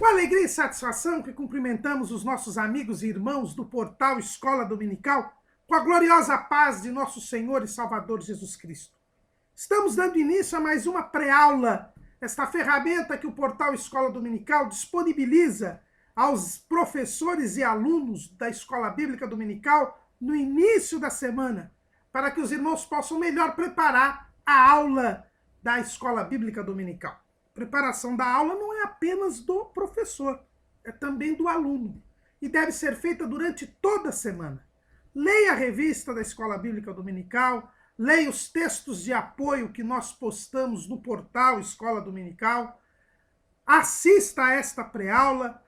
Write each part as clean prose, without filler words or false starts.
Com alegria e satisfação que cumprimentamos os nossos amigos e irmãos do portal Escola Dominical, com a gloriosa paz de nosso Senhor e Salvador Jesus Cristo. Estamos dando início a mais uma pré-aula, esta ferramenta que o portal Escola Dominical disponibiliza aos professores e alunos da Escola Bíblica Dominical no início da semana, para que os irmãos possam melhor preparar a aula da Escola Bíblica Dominical. A preparação da aula não é apenas do professor, é também do aluno, e deve ser feita durante toda a semana. Leia a revista da Escola Bíblica Dominical, leia os textos de apoio que nós postamos no portal Escola Dominical, assista a esta pré-aula,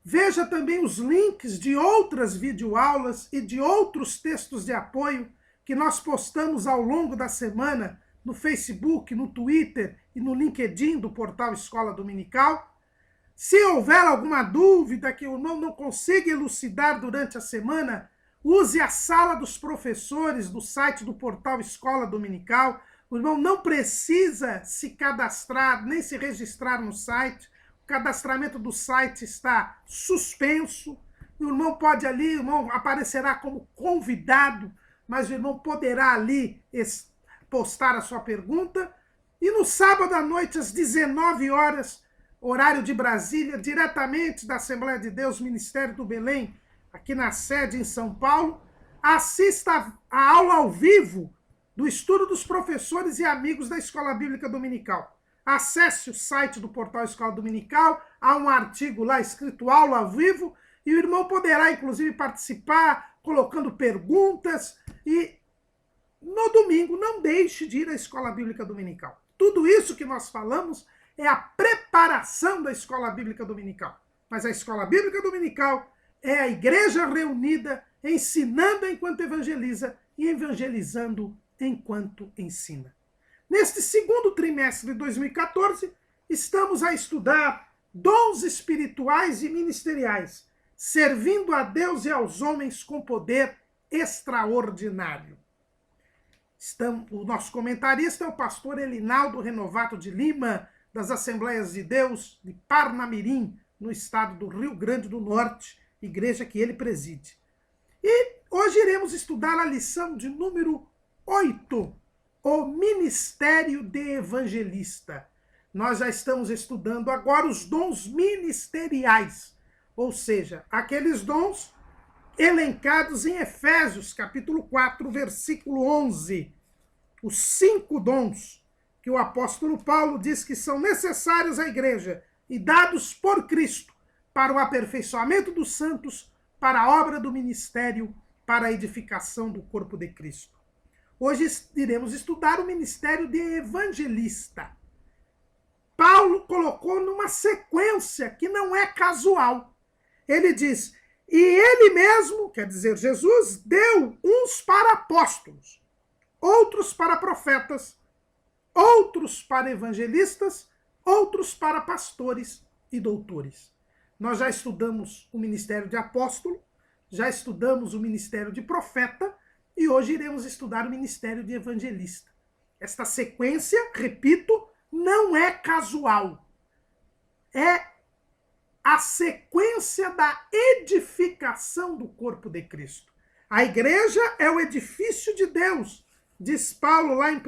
veja também os links de outras videoaulas e de outros textos de apoio que nós postamos ao longo da semana no Facebook, no Twitter e no LinkedIn do portal Escola Dominical. Se houver alguma dúvida que o irmão não consiga elucidar durante a semana, use a sala dos professores do site do portal Escola Dominical. O irmão não precisa se cadastrar, nem se registrar no site. O cadastramento do site está suspenso. O irmão pode ali, o irmão aparecerá como convidado, mas o irmão poderá ali postar a sua pergunta. E no sábado à noite, às 19 horas, horário de Brasília, diretamente da Assembleia de Deus, Ministério do Belém, aqui na sede em São Paulo, assista a aula ao vivo do estudo dos professores e amigos da Escola Bíblica Dominical. Acesse o site do portal Escola Dominical, há um artigo lá escrito aula ao vivo, e o irmão poderá, inclusive, participar, colocando perguntas. E no domingo, não deixe de ir à Escola Bíblica Dominical. Tudo isso que nós falamos é a preparação da Escola Bíblica Dominical. Mas a Escola Bíblica Dominical é a igreja reunida, ensinando enquanto evangeliza e evangelizando enquanto ensina. Neste segundo trimestre de 2014, estamos a estudar dons espirituais e ministeriais, servindo a Deus e aos homens com poder extraordinário. O nosso comentarista é o pastor Elinaldo Renovato de Lima, das Assembleias de Deus de Parnamirim, no estado do Rio Grande do Norte, igreja que ele preside. E hoje iremos estudar a lição de número 8, o Ministério de Evangelista. Nós já estamos estudando agora os dons ministeriais, ou seja, aqueles dons elencados em Efésios, capítulo 4, versículo 11. Os 5 dons que o apóstolo Paulo diz que são necessários à igreja e dados por Cristo para o aperfeiçoamento dos santos, para a obra do ministério, para a edificação do corpo de Cristo. Hoje iremos estudar o ministério de evangelista. Paulo colocou numa sequência que não é casual. Ele diz: e ele mesmo, quer dizer, Jesus, deu uns para apóstolos, outros para profetas, outros para evangelistas, outros para pastores e doutores. Nós já estudamos o ministério de apóstolo, já estudamos o ministério de profeta e hoje iremos estudar o ministério de evangelista. Esta sequência, repito, não é casual. É a sequência da edificação do corpo de Cristo. A igreja é o edifício de Deus, diz Paulo lá em 1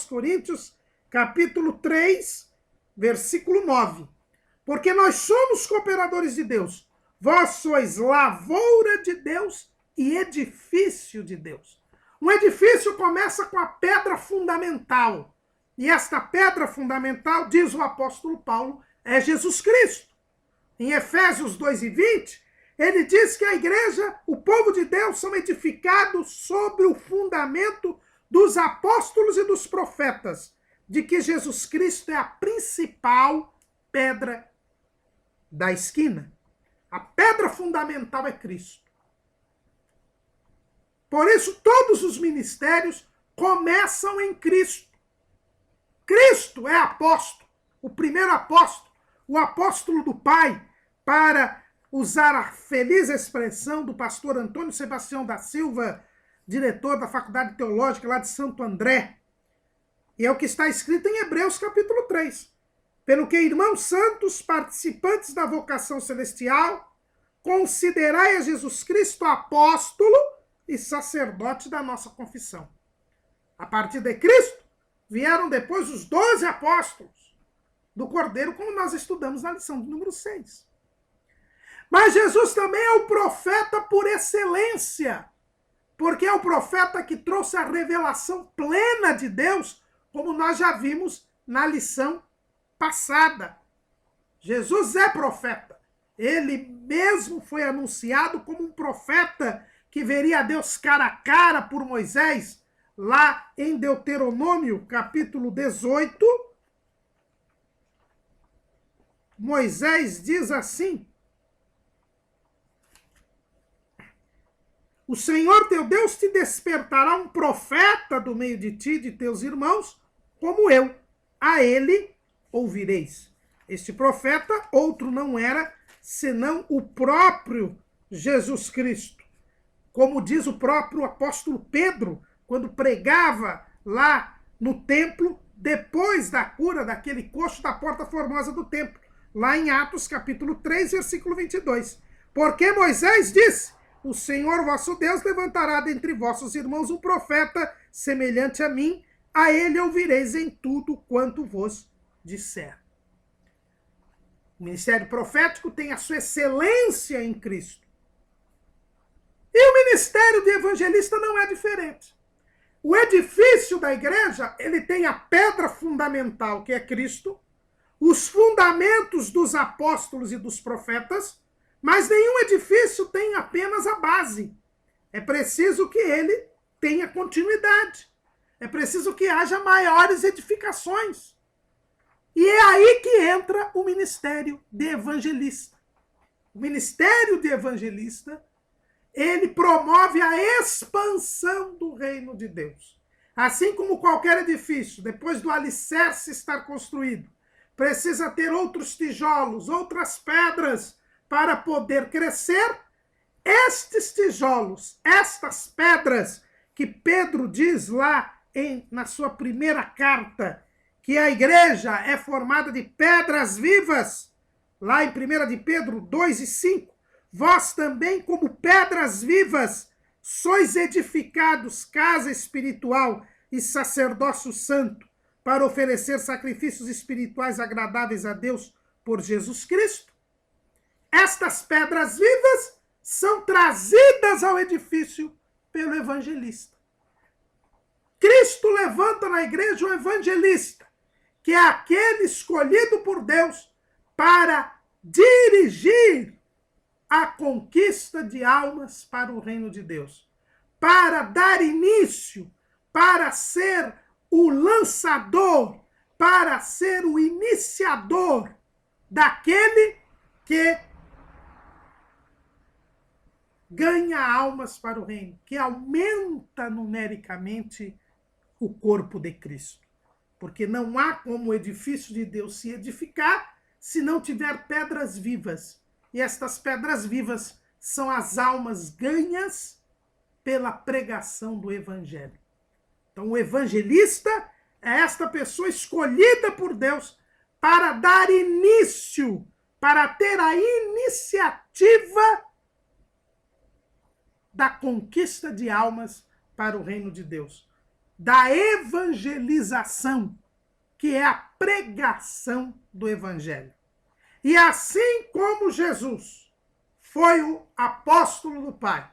Coríntios, capítulo 3, versículo 9. Porque nós somos cooperadores de Deus, vós sois lavoura de Deus e edifício de Deus. Um edifício começa com a pedra fundamental, e esta pedra fundamental, diz o apóstolo Paulo, é Jesus Cristo. Em Efésios 2:20, ele diz que a igreja, o povo de Deus, são edificados sobre o fundamento dos apóstolos e dos profetas, de que Jesus Cristo é a principal pedra da esquina. A pedra fundamental é Cristo. Por isso, todos os ministérios começam em Cristo. Cristo é apóstolo, o primeiro apóstolo, o apóstolo do Pai, para usar a feliz expressão do pastor Antônio Sebastião da Silva, diretor da Faculdade Teológica lá de Santo André. E é o que está escrito em Hebreus capítulo 3. Pelo que, irmãos santos, participantes da vocação celestial, considerai a Jesus Cristo apóstolo e sacerdote da nossa confissão. A partir de Cristo, vieram depois os 12 apóstolos do Cordeiro, como nós estudamos na lição de número 6. Mas Jesus também é o profeta por excelência, porque é o profeta que trouxe a revelação plena de Deus, como nós já vimos na lição passada. Jesus é profeta. Ele mesmo foi anunciado como um profeta que veria a Deus cara a cara por Moisés, lá em Deuteronômio, capítulo 18. Moisés diz assim: o Senhor teu Deus te despertará um profeta do meio de ti e de teus irmãos, como eu. A ele ouvireis. Este profeta, outro não era, senão o próprio Jesus Cristo. Como diz o próprio apóstolo Pedro, quando pregava lá no templo, depois da cura daquele coxo da porta formosa do templo, lá em Atos capítulo 3, versículo 22. Porque Moisés disse: o Senhor vosso Deus levantará dentre vossos irmãos um profeta semelhante a mim, a ele ouvireis em tudo quanto vos disser. O ministério profético tem a sua excelência em Cristo. E o ministério de evangelista não é diferente. O edifício da igreja, ele tem a pedra fundamental, que é Cristo, os fundamentos dos apóstolos e dos profetas, mas nenhum edifício tem apenas a base. É preciso que ele tenha continuidade. É preciso que haja maiores edificações. E é aí que entra o ministério de evangelista. O ministério de evangelista, ele promove a expansão do reino de Deus. Assim como qualquer edifício, depois do alicerce estar construído, precisa ter outros tijolos, outras pedras para poder crescer, estes tijolos, estas pedras, que Pedro diz lá na sua primeira carta, que a igreja é formada de pedras vivas, lá em 1 de Pedro 2 e 5, vós também, como pedras vivas, sois edificados casa espiritual e sacerdócio santo, para oferecer sacrifícios espirituais agradáveis a Deus por Jesus Cristo. Estas pedras vivas são trazidas ao edifício pelo evangelista. Cristo levanta na igreja o evangelista, que é aquele escolhido por Deus para dirigir a conquista de almas para o reino de Deus, para dar início, para ser o lançador, para ser o iniciador daquele que ganha almas para o reino, que aumenta numericamente o corpo de Cristo. Porque não há como o edifício de Deus se edificar se não tiver pedras vivas. E estas pedras vivas são as almas ganhas pela pregação do evangelho. Então, o evangelista é esta pessoa escolhida por Deus para dar início, para ter a iniciativa da conquista de almas para o reino de Deus, da evangelização, que é a pregação do evangelho. E assim como Jesus foi o apóstolo do Pai,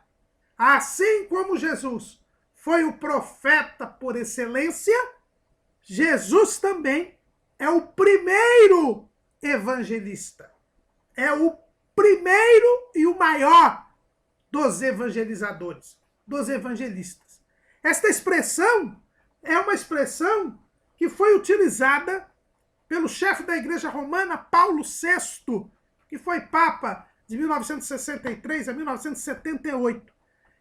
assim como Jesus foi o profeta por excelência, Jesus também é o primeiro evangelista. É o primeiro e o maior dos evangelizadores, dos evangelistas. Esta expressão é uma expressão que foi utilizada pelo chefe da Igreja Romana, Paulo VI, que foi Papa de 1963 a 1978.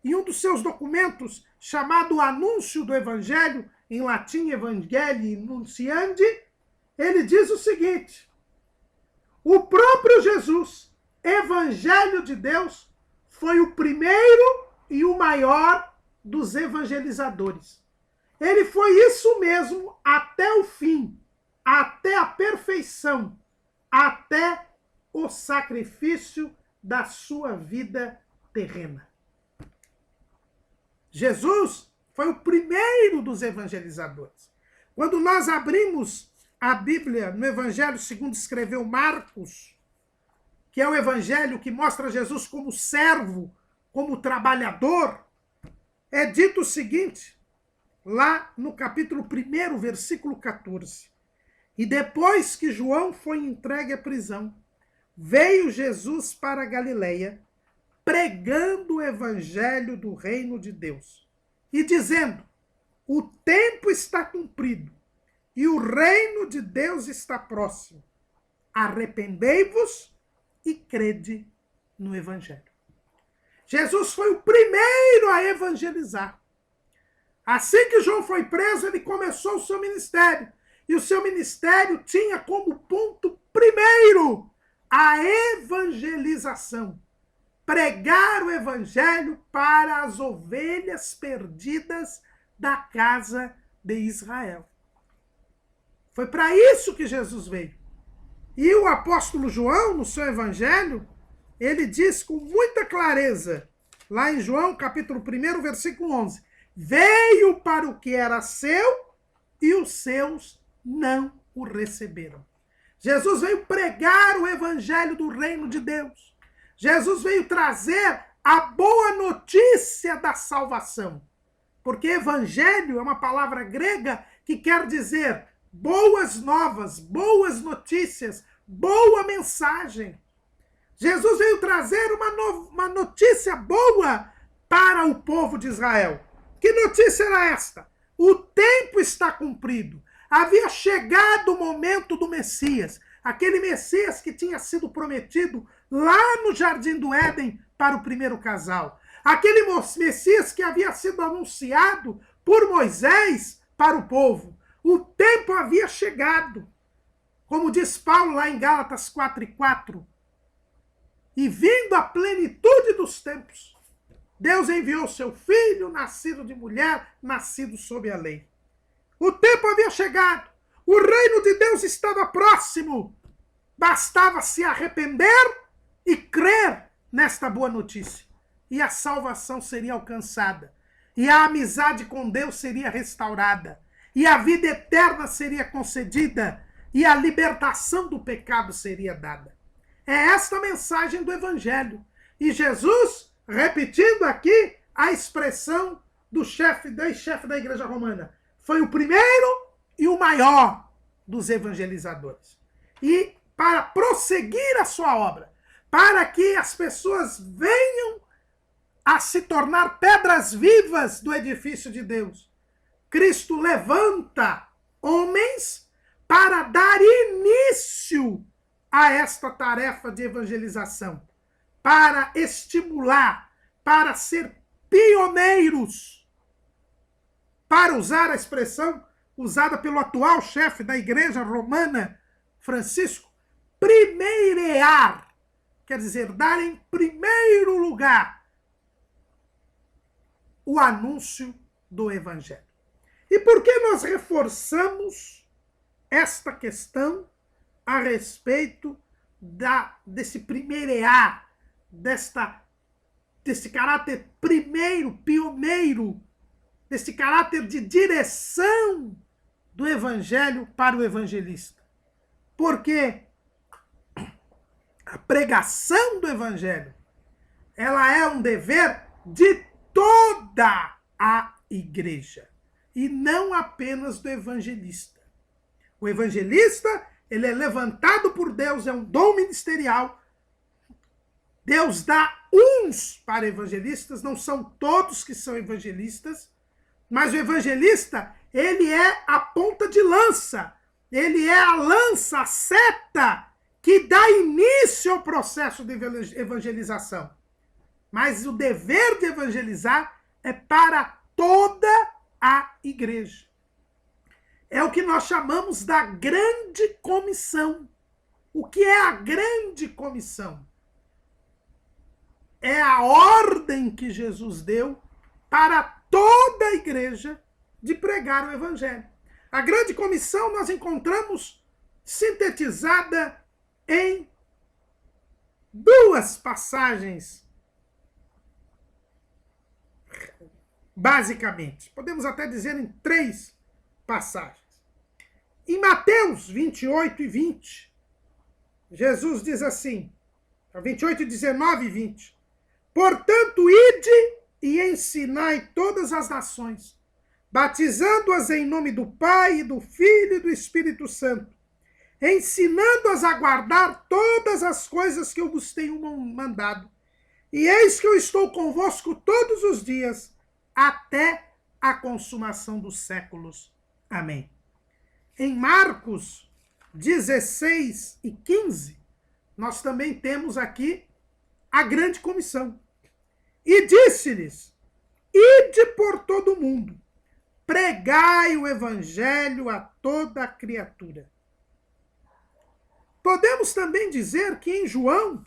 Em um dos seus documentos, chamado Anúncio do Evangelho, em latim Evangelii Nunciandi, ele diz o seguinte: o próprio Jesus, Evangelho de Deus, foi o primeiro e o maior dos evangelizadores. Ele foi isso mesmo até o fim. até a perfeição, até o sacrifício da sua vida terrena. Jesus foi o primeiro dos evangelizadores. Quando nós abrimos a Bíblia no Evangelho segundo escreveu Marcos, que é o evangelho que mostra Jesus como servo, como trabalhador, é dito o seguinte, lá no capítulo 1, versículo 14. E depois que João foi entregue à prisão, veio Jesus para a Galileia, pregando o evangelho do reino de Deus e dizendo: o tempo está cumprido e o reino de Deus está próximo. Arrependei-vos e crede no evangelho. Jesus foi o primeiro a evangelizar. Assim que João foi preso, ele começou o seu ministério. E o seu ministério tinha como ponto primeiro a evangelização. Pregar o evangelho para as ovelhas perdidas da casa de Israel. Foi para isso que Jesus veio. E o apóstolo João, no seu evangelho, ele diz com muita clareza, lá em João, capítulo 1, versículo 11, veio para o que era seu e os seus não o receberam. Jesus veio pregar o evangelho do reino de Deus. Jesus veio trazer a boa notícia da salvação. Porque evangelho é uma palavra grega que quer dizer boas novas, boas notícias, boa mensagem. Jesus veio trazer uma notícia boa para o povo de Israel. Que notícia era esta? O tempo está cumprido. Havia chegado o momento do Messias, aquele Messias que tinha sido prometido lá no Jardim do Éden para o primeiro casal. Aquele Messias que havia sido anunciado por Moisés para o povo. O tempo havia chegado. Como diz Paulo lá em Gálatas 4:4. E vindo a plenitude dos tempos, Deus enviou seu filho, nascido de mulher, nascido sob a lei. O tempo havia chegado. O reino de Deus estava próximo. Bastava se arrepender e crer nesta boa notícia. E a salvação seria alcançada. E a amizade com Deus seria restaurada. E a vida eterna seria concedida. E a libertação do pecado seria dada. É esta a mensagem do evangelho. E Jesus, repetindo aqui a expressão do chefe da igreja romana, foi o primeiro e o maior dos evangelizadores. E para prosseguir a sua obra, para que as pessoas venham a se tornar pedras vivas do edifício de Deus, Cristo levanta homens para dar início a esta tarefa de evangelização, para estimular, para ser pioneiros, para usar a expressão usada pelo atual chefe da igreja romana, Francisco, primeirear, quer dizer, dar em primeiro lugar o anúncio do evangelho. E por que nós reforçamos esta questão a respeito desse primeirear, desse caráter primeiro, pioneiro, desse caráter de direção do evangelho para o evangelista? Porque a pregação do evangelho, ela é um dever de toda a igreja e não apenas do evangelista. O evangelista, ele é levantado por Deus, é um dom ministerial. Deus dá uns para evangelistas, não são todos que são evangelistas, mas o evangelista, ele é a ponta de lança, ele é a lança, a seta que dá início ao processo de evangelização. Mas o dever de evangelizar é para toda a igreja. É o que nós chamamos da grande comissão. O que é a grande comissão? É a ordem que Jesus deu para toda a igreja de pregar o evangelho. A grande comissão nós encontramos sintetizada em duas passagens, basicamente. Podemos até dizer em três passagens. Em Mateus 28 e 20, Jesus diz assim, 28, 19 e 20, portanto, ide e ensinai todas as nações, batizando-as em nome do Pai, e do Filho e do Espírito Santo, ensinando-as a guardar todas as coisas que eu vos tenho mandado. E eis que eu estou convosco todos os dias, até a consumação dos séculos. Amém. Em Marcos 16 e 15, nós também temos aqui a grande comissão. E disse-lhes, ide por todo o mundo, pregai o evangelho a toda criatura. Podemos também dizer que em João,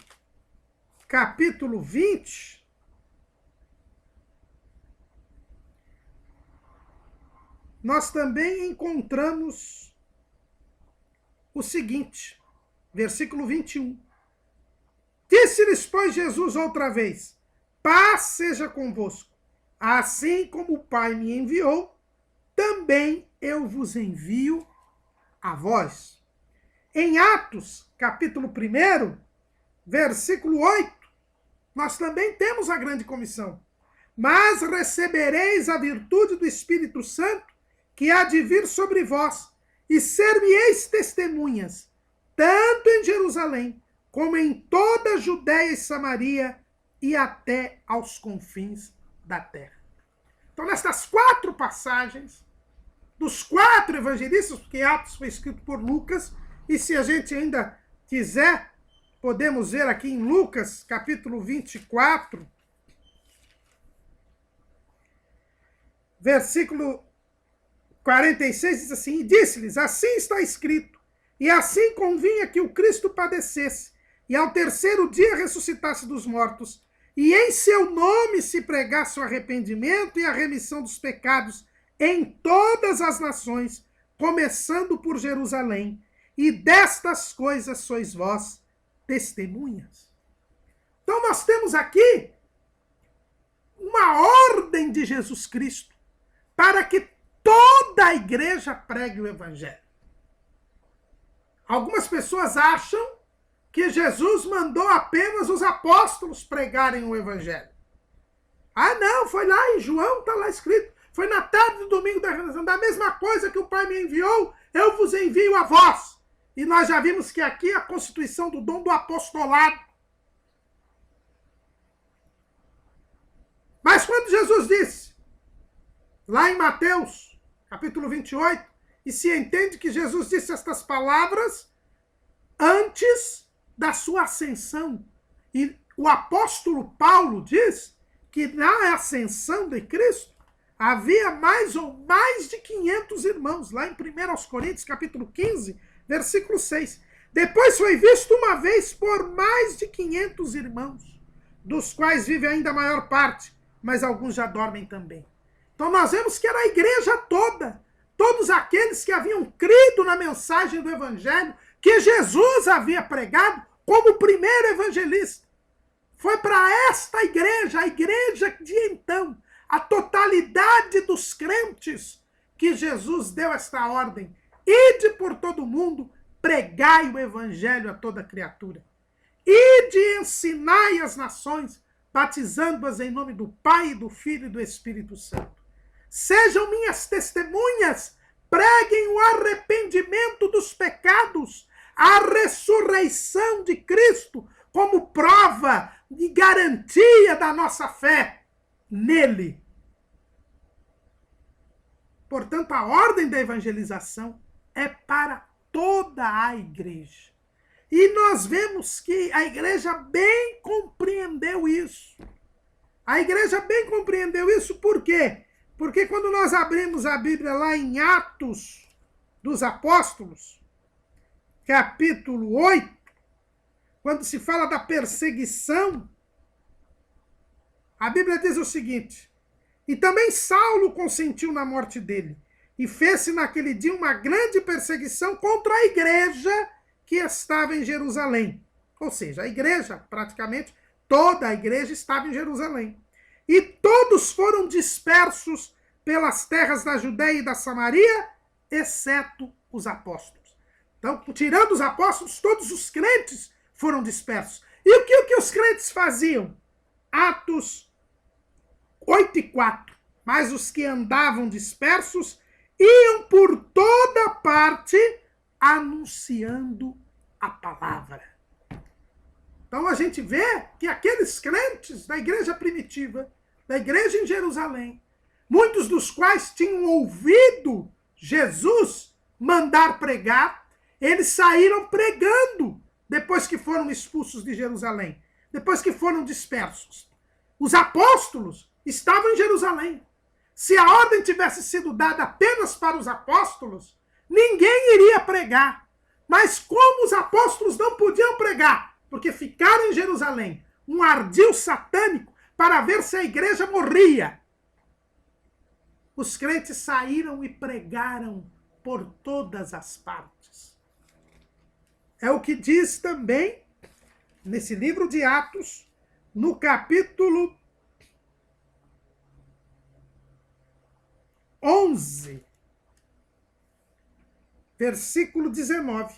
capítulo 20, nós também encontramos o seguinte, versículo 21. Disse-lhes, pois, Jesus outra vez, paz seja convosco. Assim como o Pai me enviou, também eu vos envio a vós. Em Atos, capítulo 1, versículo 8, nós também temos a grande comissão. Mas recebereis a virtude do Espírito Santo, que há de vir sobre vós, e ser-me-eis testemunhas, tanto em Jerusalém, como em toda a Judéia e Samaria, e até aos confins da terra. Então, nestas quatro passagens, dos quatro evangelistas, porque Atos foi escrito por Lucas, e se a gente ainda quiser, podemos ver aqui em Lucas, capítulo 24, versículo 46, diz assim, e disse-lhes, assim está escrito, e assim convinha que o Cristo padecesse, e ao terceiro dia ressuscitasse dos mortos, e em seu nome se pregasse o arrependimento e a remissão dos pecados em todas as nações, começando por Jerusalém. E destas coisas sois vós testemunhas. Então nós temos aqui uma ordem de Jesus Cristo para que toda a igreja pregue o evangelho. Algumas pessoas acham que Jesus mandou apenas os apóstolos pregarem o evangelho. Ah, não, foi lá em João, está lá escrito. Foi na tarde do domingo da ressurreição. Da mesma coisa que o Pai me enviou, eu vos envio a vós. E nós já vimos que aqui é a constituição do dom do apostolado. Mas quando Jesus disse, lá em Mateus, capítulo 28, e se entende que Jesus disse estas palavras antes da sua ascensão. E o apóstolo Paulo diz que na ascensão de Cristo havia mais de 500 irmãos, lá em 1 Coríntios, capítulo 15, versículo 6. Depois foi visto uma vez por mais de 500 irmãos, dos quais vive ainda a maior parte, mas alguns já dormem também. Então nós vemos que era a igreja toda, todos aqueles que haviam crido na mensagem do evangelho, que Jesus havia pregado como o primeiro evangelista. Foi para esta igreja, a igreja de então, a totalidade dos crentes, que Jesus deu esta ordem. Ide por todo mundo, pregai o evangelho a toda criatura. Ide e ensinai as nações, batizando-as em nome do Pai, do Filho e do Espírito Santo. Sejam minhas testemunhas, preguem o arrependimento dos pecados, a ressurreição de Cristo como prova e garantia da nossa fé nele. Portanto, a ordem da evangelização é para toda a igreja. E nós vemos que a igreja bem compreendeu isso. A igreja bem compreendeu isso por quê? Porque quando nós abrimos a Bíblia lá em Atos dos Apóstolos, capítulo 8, quando se fala da perseguição, a Bíblia diz o seguinte, e também Saulo consentiu na morte dele, e fez-se naquele dia uma grande perseguição contra a igreja que estava em Jerusalém. Ou seja, a igreja, praticamente toda a igreja estava em Jerusalém. E todos foram dispersos pelas terras da Judéia e da Samaria, exceto os apóstolos. Então, tirando os apóstolos, todos os crentes foram dispersos. E o que os crentes faziam? Atos 8:4. Mas os que andavam dispersos iam por toda parte anunciando a palavra. Então a gente vê que aqueles crentes da igreja primitiva, da igreja em Jerusalém, muitos dos quais tinham ouvido Jesus mandar pregar, eles saíram pregando depois que foram expulsos de Jerusalém, depois que foram dispersos. Os apóstolos estavam em Jerusalém. Se a ordem tivesse sido dada apenas para os apóstolos, ninguém iria pregar. Mas como os apóstolos não podiam pregar, porque ficaram em Jerusalém, um ardil satânico para ver se a igreja morria, os crentes saíram e pregaram por todas as partes. É o que diz também nesse livro de Atos, no capítulo 11, versículo 19.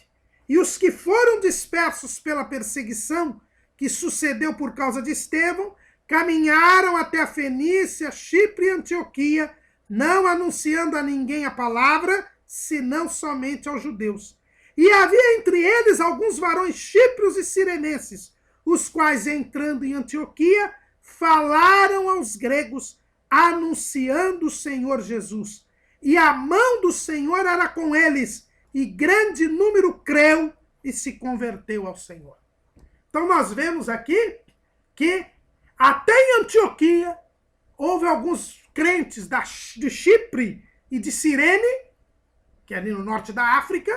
E os que foram dispersos pela perseguição que sucedeu por causa de Estevão, caminharam até a Fenícia, Chipre e Antioquia, não anunciando a ninguém a palavra, senão somente aos judeus. E havia entre eles alguns varões chíprios e sirenenses, os quais, entrando em Antioquia, falaram aos gregos, anunciando o Senhor Jesus. E a mão do Senhor era com eles, e grande número creu e se converteu ao Senhor. Então nós vemos aqui que até em Antioquia houve alguns crentes de Chipre e de Cirene, que é ali no norte da África,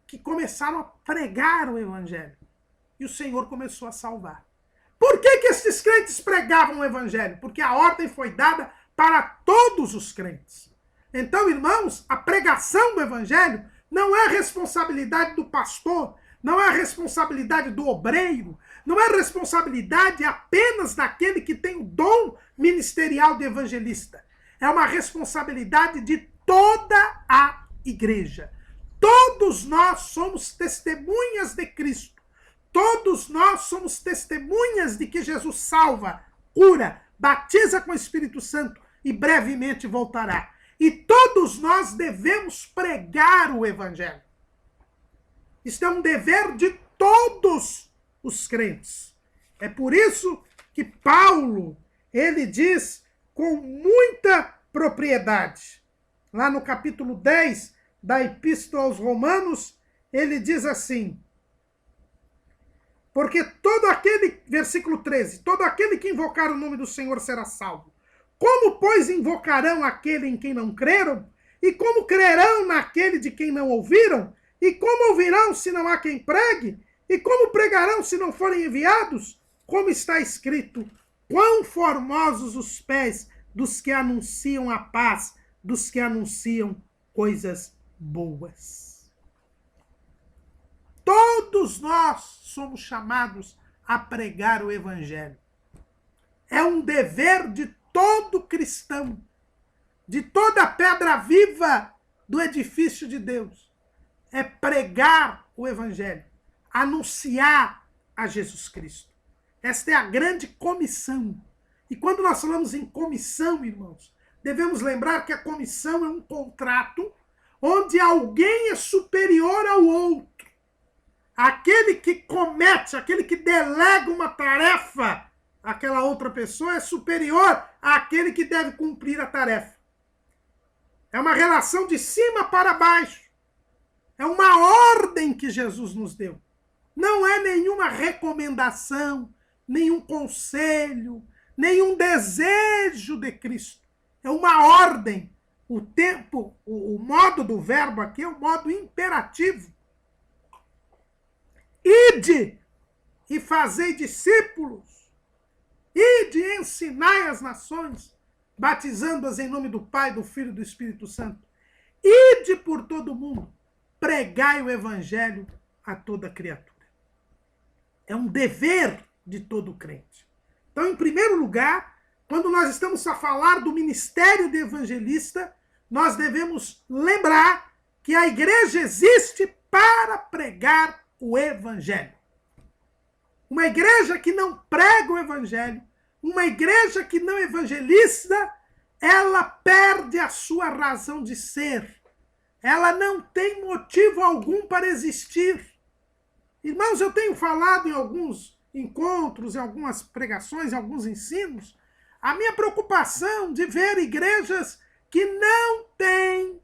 que começaram a pregar o evangelho. E o Senhor começou a salvar. Por que esses crentes pregavam o evangelho? Porque a ordem foi dada para todos os crentes. Então, irmãos, a pregação do evangelho não é responsabilidade do pastor, não é responsabilidade do obreiro, não é responsabilidade apenas daquele que tem o dom ministerial de evangelista. É uma responsabilidade de toda a igreja. Todos nós somos testemunhas de Cristo. Todos nós somos testemunhas de que Jesus salva, cura, batiza com o Espírito Santo e brevemente voltará. E todos nós devemos pregar o evangelho. Isso é um dever de todos os crentes. É por isso que Paulo, ele diz com muita propriedade, lá no capítulo 10 da Epístola aos Romanos, ele diz assim, porque todo aquele, versículo 13, todo aquele que invocar o nome do Senhor será salvo. Como, pois, invocarão aquele em quem não creram? E como crerão naquele de quem não ouviram? E como ouvirão se não há quem pregue? E como pregarão se não forem enviados? Como está escrito, quão formosos os pés dos que anunciam a paz, dos que anunciam coisas boas. Todos nós somos chamados a pregar o evangelho. É um dever de todo cristão, de toda pedra viva do edifício de Deus. É pregar o evangelho, anunciar a Jesus Cristo. Esta é a grande comissão. E quando nós falamos em comissão, irmãos, devemos lembrar que a comissão é um contrato onde alguém é superior ao outro. Aquele que comete, aquele que delega uma tarefa àquela outra pessoa é superior àquele que deve cumprir a tarefa. É uma relação de cima para baixo. É uma ordem que Jesus nos deu. Não é nenhuma recomendação, nenhum conselho, nenhum desejo de Cristo. É uma ordem. O modo do verbo aqui é o modo imperativo. Ide e fazei discípulos. Ide e ensinai as nações. batizando-as em nome do Pai, do Filho e do Espírito Santo. Ide por todo o mundo, pregai o evangelho a toda criatura. É um dever de todo crente. Então, em primeiro lugar, quando nós estamos a falar do ministério de evangelista, nós devemos lembrar que a igreja existe para pregar o evangelho. Uma igreja que não prega o evangelho, uma igreja que não evangeliza, ela perde a sua razão de ser. Ela não tem motivo algum para existir. Irmãos, eu tenho falado em alguns encontros, em algumas pregações, em alguns ensinos, a minha preocupação de ver igrejas que não têm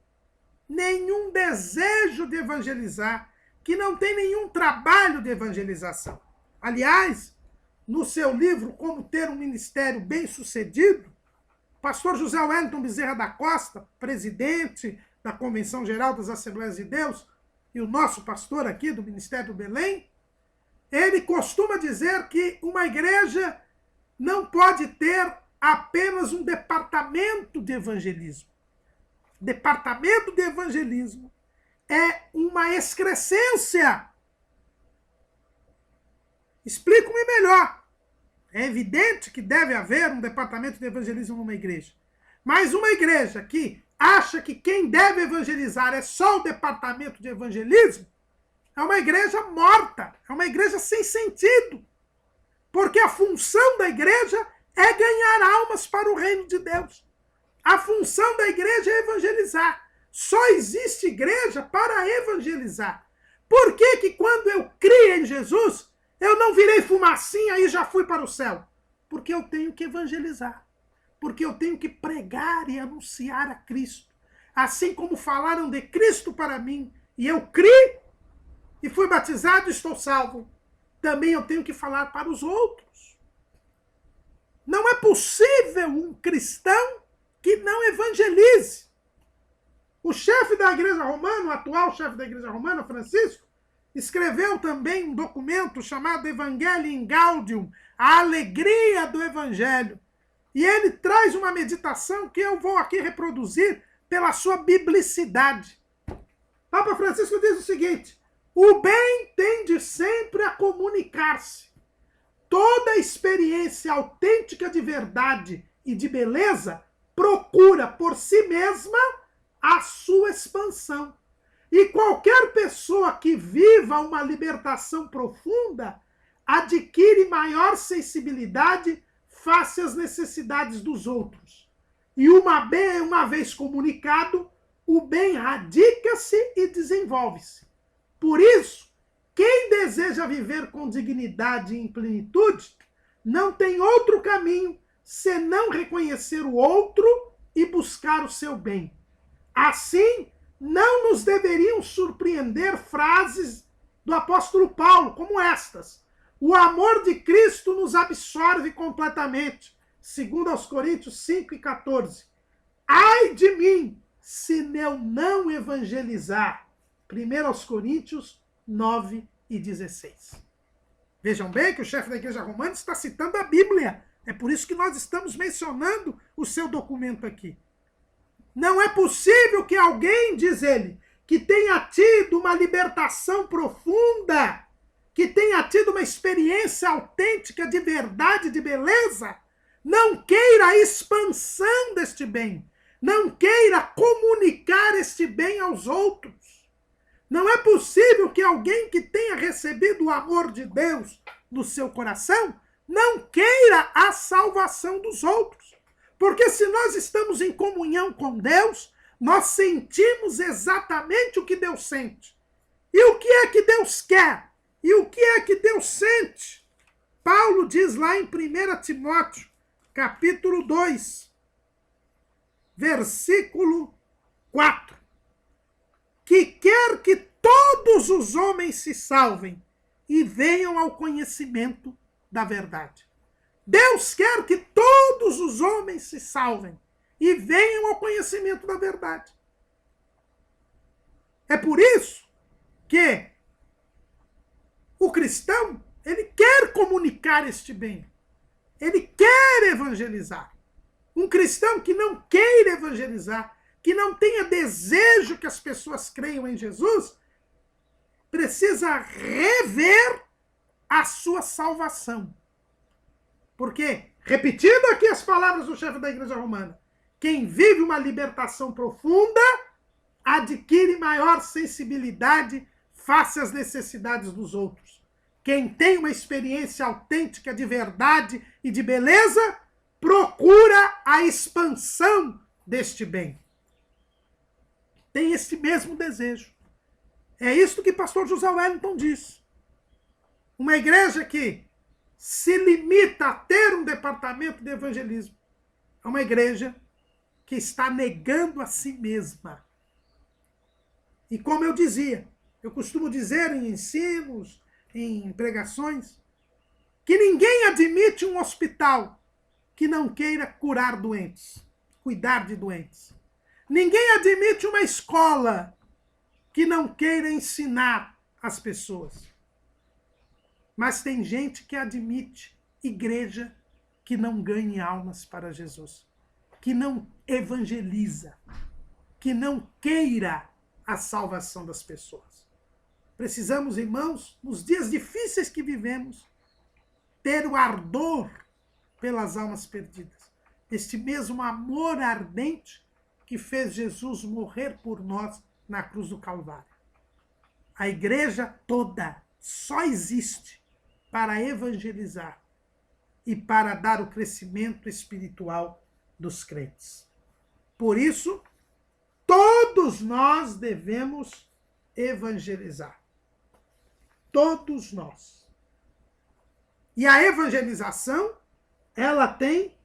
nenhum desejo de evangelizar, que não têm nenhum trabalho de evangelização. Aliás, no seu livro Como Ter um Ministério Bem-Sucedido, o pastor José Wellington Bezerra da Costa, presidente da Convenção Geral das Assembleias de Deus, e o nosso pastor aqui do Ministério do Belém, ele costuma dizer que uma igreja não pode ter apenas um departamento de evangelismo. Departamento de evangelismo é uma excrescência. Explico-me melhor. É evidente que deve haver um departamento de evangelismo numa igreja. Mas uma igreja que acha que quem deve evangelizar é só o departamento de evangelismo, é uma igreja morta, é uma igreja sem sentido. Porque a função da igreja é ganhar almas para o reino de Deus. A função da igreja é evangelizar. Só existe igreja para evangelizar. Por que que quando eu criei em Jesus, eu não virei fumacinha e já fui para o céu? Porque eu tenho que evangelizar. Porque eu tenho que pregar e anunciar a Cristo. Assim como falaram de Cristo para mim, e eu criei, e fui batizado e estou salvo, também eu tenho que falar para os outros. Não é possível um cristão que não evangelize. O chefe da igreja romana, o atual chefe da igreja romana, Francisco, escreveu também um documento chamado Evangelii Gaudium, a alegria do evangelho. E ele traz uma meditação que eu vou aqui reproduzir pela sua biblicidade. Papa Francisco diz o seguinte: o bem tende sempre a comunicar-se. Toda experiência autêntica de verdade e de beleza procura por si mesma a sua expansão. E qualquer pessoa que viva uma libertação profunda adquire maior sensibilidade face às necessidades dos outros. E uma vez comunicado, o bem radica-se e desenvolve-se. Por isso, quem deseja viver com dignidade e em plenitude, não tem outro caminho senão reconhecer o outro e buscar o seu bem. Assim, não nos deveriam surpreender frases do apóstolo Paulo, como estas: o amor de Cristo nos absorve completamente, segundo aos Coríntios 5:14. Ai de mim, se eu não evangelizar. 1 aos Coríntios 9:16. Vejam bem que o chefe da igreja romana está citando a Bíblia. É por isso que nós estamos mencionando o seu documento aqui. Não é possível que alguém, diz ele, que tenha tido uma libertação profunda, que tenha tido uma experiência autêntica de verdade, de beleza, não queira a expansão deste bem, não queira comunicar este bem aos outros. Não é possível que alguém que tenha recebido o amor de Deus no seu coração não queira a salvação dos outros. Porque se nós estamos em comunhão com Deus, nós sentimos exatamente o que Deus sente. E o que é que Deus quer? E o que é que Deus sente? Paulo diz lá em 1 Timóteo, capítulo 2, versículo 4, que quer que todos os homens se salvem e venham ao conhecimento da verdade. Deus quer que todos os homens se salvem e venham ao conhecimento da verdade. É por isso que o cristão, ele quer comunicar este bem. Ele quer evangelizar. Um cristão que não queira evangelizar, que não tenha desejo que as pessoas creiam em Jesus, precisa rever a sua salvação. Porque, repetindo aqui as palavras do chefe da Igreja Romana, quem vive uma libertação profunda adquire maior sensibilidade face às necessidades dos outros. Quem tem uma experiência autêntica de verdade e de beleza, procura a expansão deste bem. Tem esse mesmo desejo. É isso que pastor José Wellington diz. Uma igreja que se limita a ter um departamento de evangelismo é uma igreja que está negando a si mesma. E como eu dizia, eu costumo dizer em ensinos, em pregações, que ninguém admite um hospital que não queira curar doentes, cuidar de doentes. Ninguém admite uma escola que não queira ensinar as pessoas. Mas tem gente que admite igreja que não ganhe almas para Jesus, que não evangeliza, que não queira a salvação das pessoas. Precisamos, irmãos, nos dias difíceis que vivemos, ter o ardor pelas almas perdidas. Este mesmo amor ardente que fez Jesus morrer por nós na cruz do Calvário. A igreja toda só existe para evangelizar e para dar o crescimento espiritual dos crentes. Por isso, todos nós devemos evangelizar. Todos nós. E a evangelização, ela tem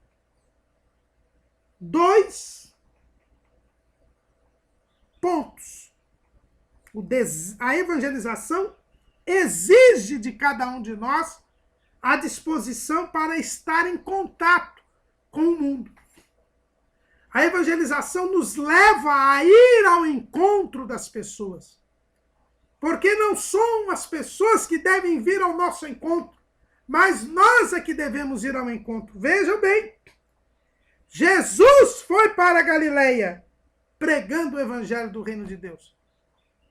dois pontos. A evangelização exige de cada um de nós a disposição para estar em contato com o mundo. A evangelização nos leva a ir ao encontro das pessoas. Porque não são as pessoas que devem vir ao nosso encontro, mas nós é que devemos ir ao encontro. Veja bem, Jesus foi para a Galileia pregando o evangelho do reino de Deus.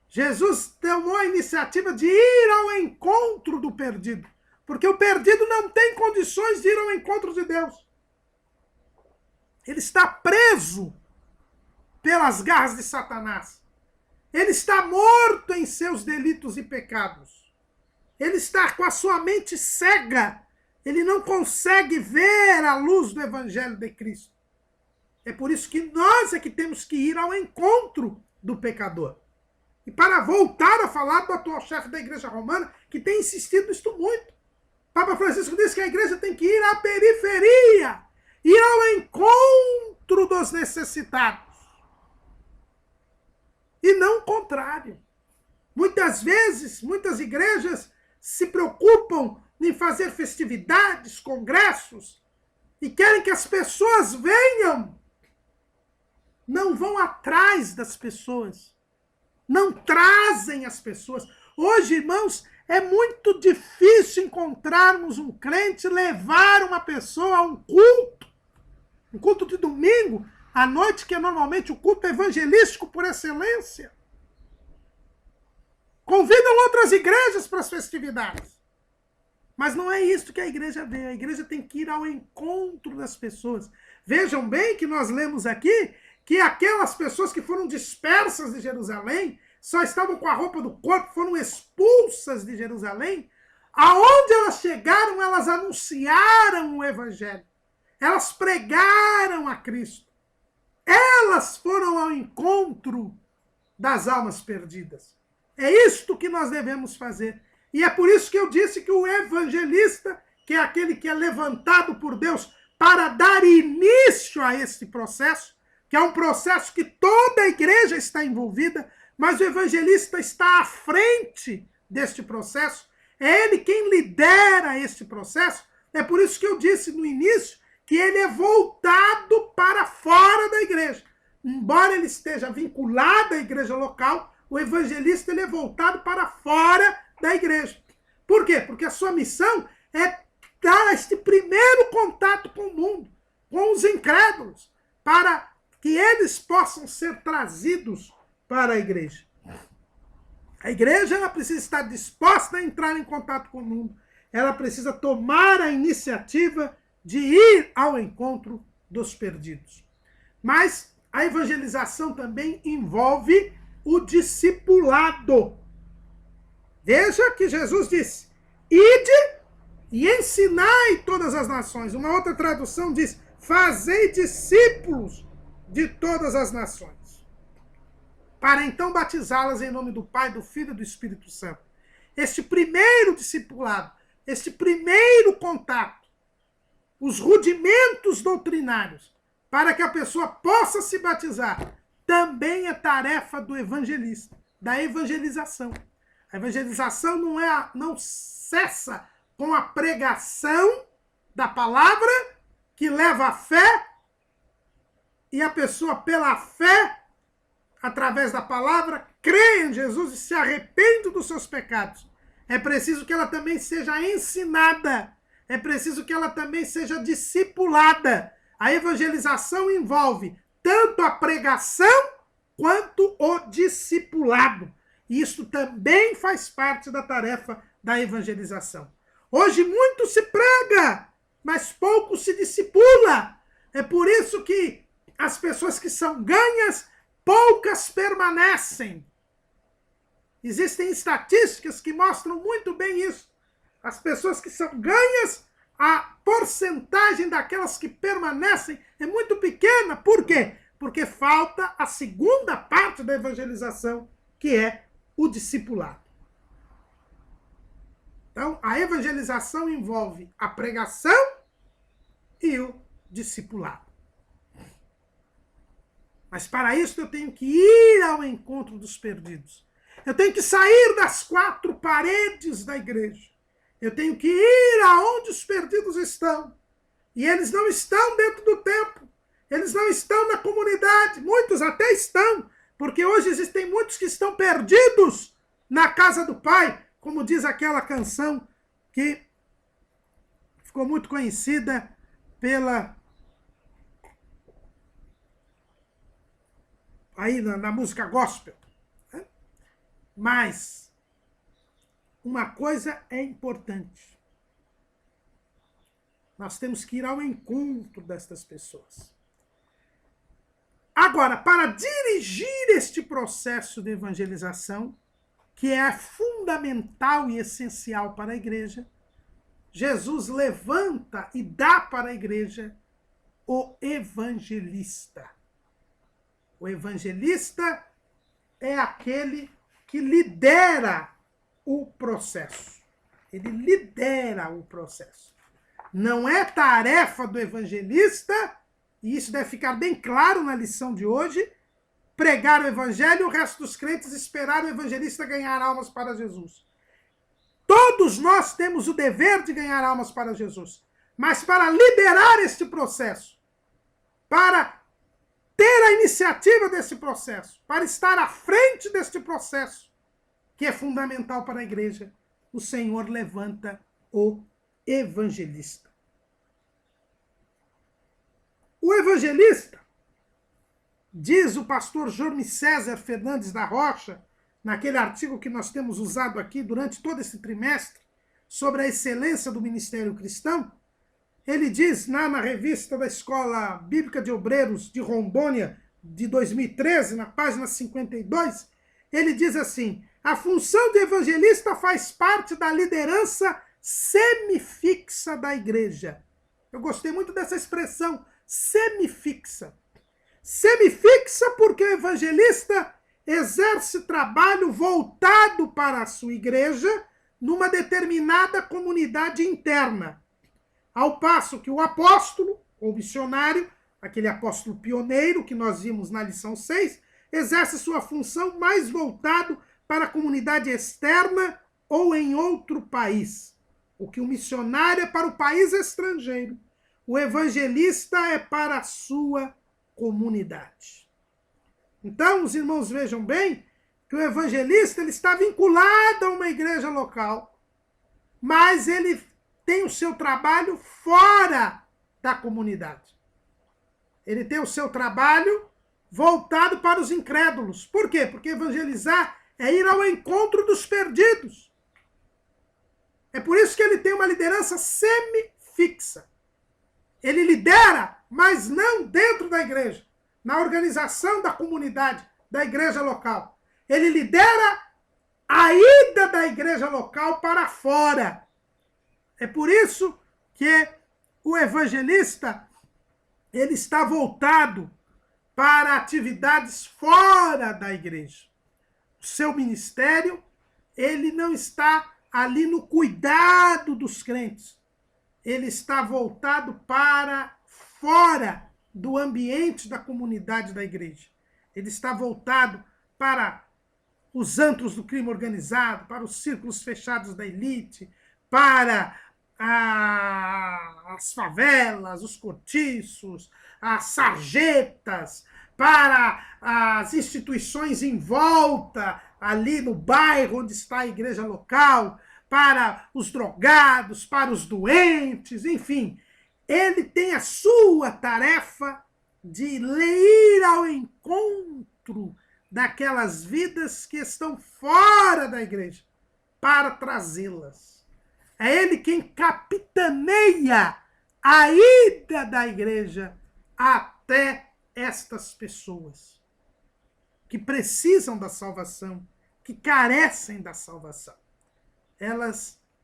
Jesus tomou a iniciativa de ir ao encontro do perdido, porque o perdido não tem condições de ir ao encontro de Deus. Ele está preso pelas garras de Satanás. Ele está morto em seus delitos e pecados. Ele está com a sua mente cega. Ele não consegue ver a luz do evangelho de Cristo. É por isso que nós é que temos que ir ao encontro do pecador. E para voltar a falar do atual chefe da Igreja Romana, que tem insistido nisso muito. Papa Francisco diz que a igreja tem que ir à periferia, ir ao encontro dos necessitados. E não o contrário. Muitas vezes, muitas igrejas se preocupam em fazer festividades, congressos, e querem que as pessoas venham. Não vão atrás das pessoas. Não trazem as pessoas. Hoje, irmãos, é muito difícil encontrarmos um crente levar uma pessoa a um culto de domingo, à noite, que é normalmente o culto evangelístico por excelência. Convidam outras igrejas para as festividades. Mas não é isso que a igreja vê. A igreja tem que ir ao encontro das pessoas. Vejam bem que nós lemos aqui que aquelas pessoas que foram dispersas de Jerusalém, só estavam com a roupa do corpo, foram expulsas de Jerusalém. Aonde elas chegaram, elas anunciaram o evangelho. Elas pregaram a Cristo. Elas foram ao encontro das almas perdidas. É isto que nós devemos fazer. E é por isso que eu disse que o evangelista, que é aquele que é levantado por Deus para dar início a esse processo, que é um processo que toda a igreja está envolvida, mas o evangelista está à frente deste processo. É ele quem lidera este processo. É por isso que eu disse no início que ele é voltado para fora da igreja. Embora ele esteja vinculado à igreja local, o evangelista ele é voltado para fora da igreja. Por quê? Porque a sua missão é dar este primeiro contato com o mundo, com os incrédulos, para que eles possam ser trazidos para a igreja. A igreja ela precisa estar disposta a entrar em contato com o mundo. Ela precisa tomar a iniciativa de ir ao encontro dos perdidos. Mas a evangelização também envolve o discipulado. Veja que Jesus disse: ide e ensinai todas as nações. Uma outra tradução diz: fazei discípulos de todas as nações, para então batizá-las em nome do Pai, do Filho e do Espírito Santo. Este primeiro discipulado, este primeiro contato, os rudimentos doutrinários, para que a pessoa possa se batizar, também é tarefa do evangelista, da evangelização. A evangelização não cessa com a pregação da palavra, que leva à fé, e a pessoa, pela fé, através da palavra, crê em Jesus e se arrepende dos seus pecados. É preciso que ela também seja ensinada. É preciso que ela também seja discipulada. A evangelização envolve tanto a pregação quanto o discipulado. E isso também faz parte da tarefa da evangelização. Hoje muito se prega, mas pouco se discipula. É por isso que as pessoas que são ganhas, poucas permanecem. Existem estatísticas que mostram muito bem isso. As pessoas que são ganhas, a porcentagem daquelas que permanecem é muito pequena. Por quê? Porque falta a segunda parte da evangelização, que é o discipulado. Então, a evangelização envolve a pregação e o discipulado. Mas para isso eu tenho que ir ao encontro dos perdidos. Eu tenho que sair das quatro paredes da igreja. Eu tenho que ir aonde os perdidos estão. E eles não estão dentro do templo. Eles não estão na comunidade. Muitos até estão, porque hoje existem muitos que estão perdidos na casa do Pai, como diz aquela canção que ficou muito conhecida aí na música gospel. Mas uma coisa é importante. Nós temos que ir ao encontro destas pessoas. Agora, para dirigir este processo de evangelização, que é fundamental e essencial para a igreja, Jesus levanta e dá para a igreja o evangelista. O evangelista é aquele que lidera o processo. Ele lidera o processo. Não é tarefa do evangelista, e isso deve ficar bem claro na lição de hoje, pregar o evangelho e o resto dos crentes esperar o evangelista ganhar almas para Jesus. Todos nós temos o dever de ganhar almas para Jesus. Mas para liderar este processo, para ter a iniciativa desse processo, para estar à frente deste processo, que é fundamental para a igreja, o Senhor levanta o evangelista. O evangelista, diz o pastor Jorme César Fernandes da Rocha, naquele artigo que nós temos usado aqui durante todo esse trimestre, sobre a excelência do ministério cristão, ele diz, na revista da Escola Bíblica de Obreiros de Rondônia, de 2013, na página 52, ele diz assim: a função de evangelista faz parte da liderança semifixa da igreja. Eu gostei muito dessa expressão, semifixa. Semifixa porque o evangelista exerce trabalho voltado para a sua igreja numa determinada comunidade interna. Ao passo que o apóstolo, ou missionário, aquele apóstolo pioneiro que nós vimos na lição 6, exerce sua função mais voltado para a comunidade externa ou em outro país. O que o missionário é para o país estrangeiro, o evangelista é para a sua comunidade. Então, os irmãos vejam bem que o evangelista ele está vinculado a uma igreja local, mas ele tem o seu trabalho fora da comunidade. Ele tem o seu trabalho voltado para os incrédulos. Por quê? Porque evangelizar é ir ao encontro dos perdidos. É por isso que ele tem uma liderança semi-fixa. Ele lidera, mas não dentro da igreja, na organização da comunidade, da igreja local. Ele lidera a ida da igreja local para fora. É por isso que o evangelista ele está voltado para atividades fora da igreja. O seu ministério, ele não está ali no cuidado dos crentes. Ele está voltado para fora do ambiente da comunidade da igreja. Ele está voltado para os antros do crime organizado, para os círculos fechados da elite, para as favelas, os cortiços, as sarjetas, para as instituições em volta, ali no bairro onde está a igreja local, para os drogados, para os doentes, enfim. Ele tem a sua tarefa de ir ao encontro daquelas vidas que estão fora da igreja, para trazê-las. É ele quem capitaneia a ida da igreja até estas pessoas que precisam da salvação, que carecem da salvação.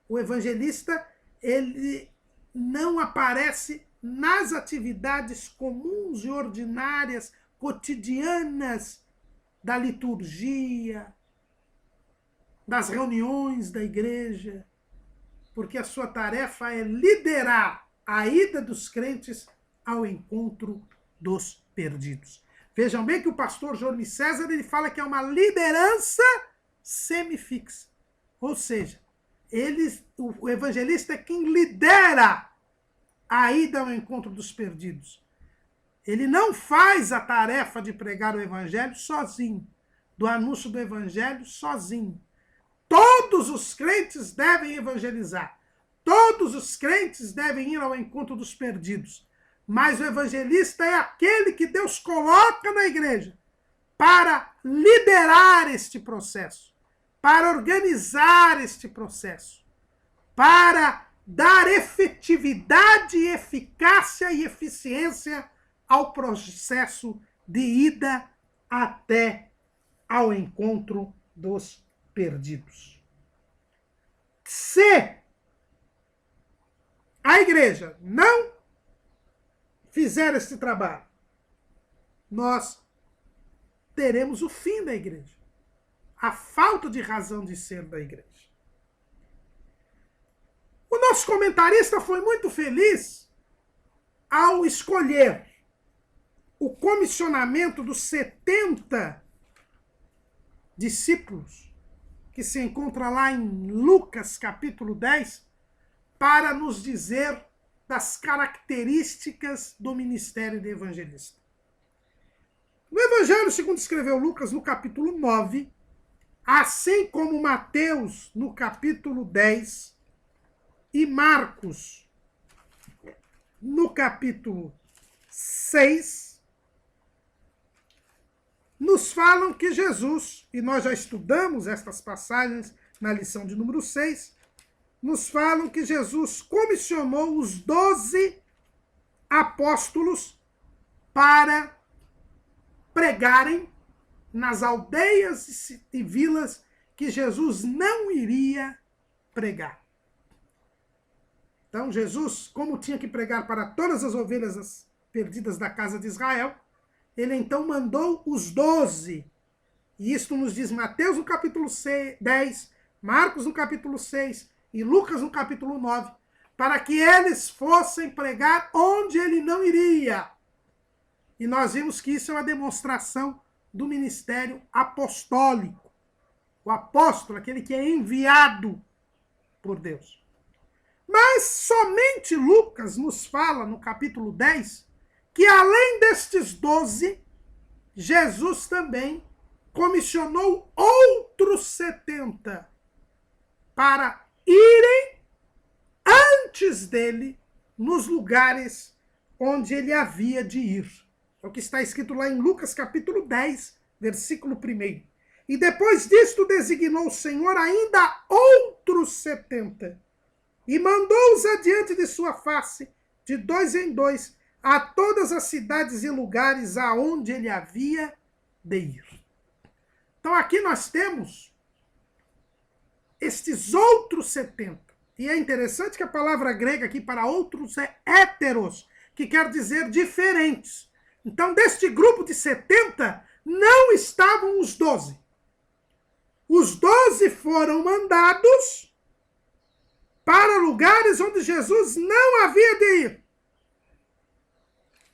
O evangelista, ele não aparece nas atividades comuns e ordinárias, cotidianas da liturgia, das reuniões da igreja, porque a sua tarefa é liderar a ida dos crentes ao encontro dos perdidos. Vejam bem que o pastor Johnny César ele fala que é uma liderança semifixa. Ou seja, o evangelista é quem lidera a ida ao encontro dos perdidos. Ele não faz a tarefa de pregar o evangelho sozinho, do anúncio do evangelho sozinho. Todos os crentes devem evangelizar. Todos os crentes devem ir ao encontro dos perdidos. Mas o evangelista é aquele que Deus coloca na igreja para liderar este processo, para organizar este processo, para dar efetividade, eficácia e eficiência ao processo de ida até ao encontro dos perdidos. Se a igreja não fizer esse trabalho, nós teremos o fim da igreja, a falta de razão de ser da igreja. O nosso comentarista foi muito feliz ao escolher o comissionamento dos 70 discípulos, que se encontra lá em Lucas capítulo 10, para nos dizer das características do ministério de evangelista. No Evangelho, segundo escreveu Lucas, no capítulo 9, assim como Mateus, no capítulo 10, e Marcos, no capítulo 6, nos falam que Jesus, e nós já estudamos estas passagens na lição de número 6, nos falam que Jesus comissionou os 12 apóstolos para pregarem nas aldeias e vilas que Jesus não iria pregar. Então, Jesus, como tinha que pregar para todas as ovelhas perdidas da casa de Israel, ele então mandou os 12. E isto nos diz Mateus no capítulo 10, Marcos no capítulo 6 e Lucas no capítulo 9, para que eles fossem pregar onde ele não iria. E nós vimos que isso é uma demonstração do ministério apostólico. O apóstolo, aquele que é enviado por Deus. Mas somente Lucas nos fala, no capítulo 10, que além destes 12, Jesus também comissionou outros 70 para irem antes dele nos lugares onde ele havia de ir. É o que está escrito lá em Lucas capítulo 10, versículo 1. E depois disto designou o Senhor ainda outros 70, e mandou-os adiante de sua face, de 2 em 2, a todas as cidades e lugares aonde ele havia de ir. Então aqui nós temos estes outros 70. E é interessante que a palavra grega aqui para outros é héteros, que quer dizer diferentes. Então, deste grupo de 70, não estavam os 12. Os 12 foram mandados para lugares onde Jesus não havia de ir.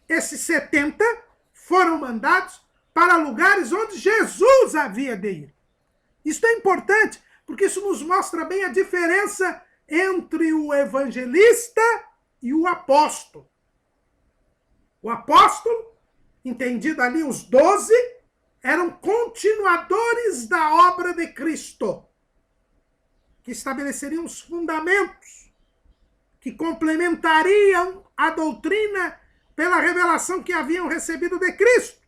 Esses 70 foram mandados para lugares onde Jesus havia de ir. Isso é importante, porque isso nos mostra bem a diferença entre o evangelista e o apóstolo. O apóstolo, entendido ali os 12, eram continuadores da obra de Cristo, que estabeleceriam os fundamentos, que complementariam a doutrina pela revelação que haviam recebido de Cristo.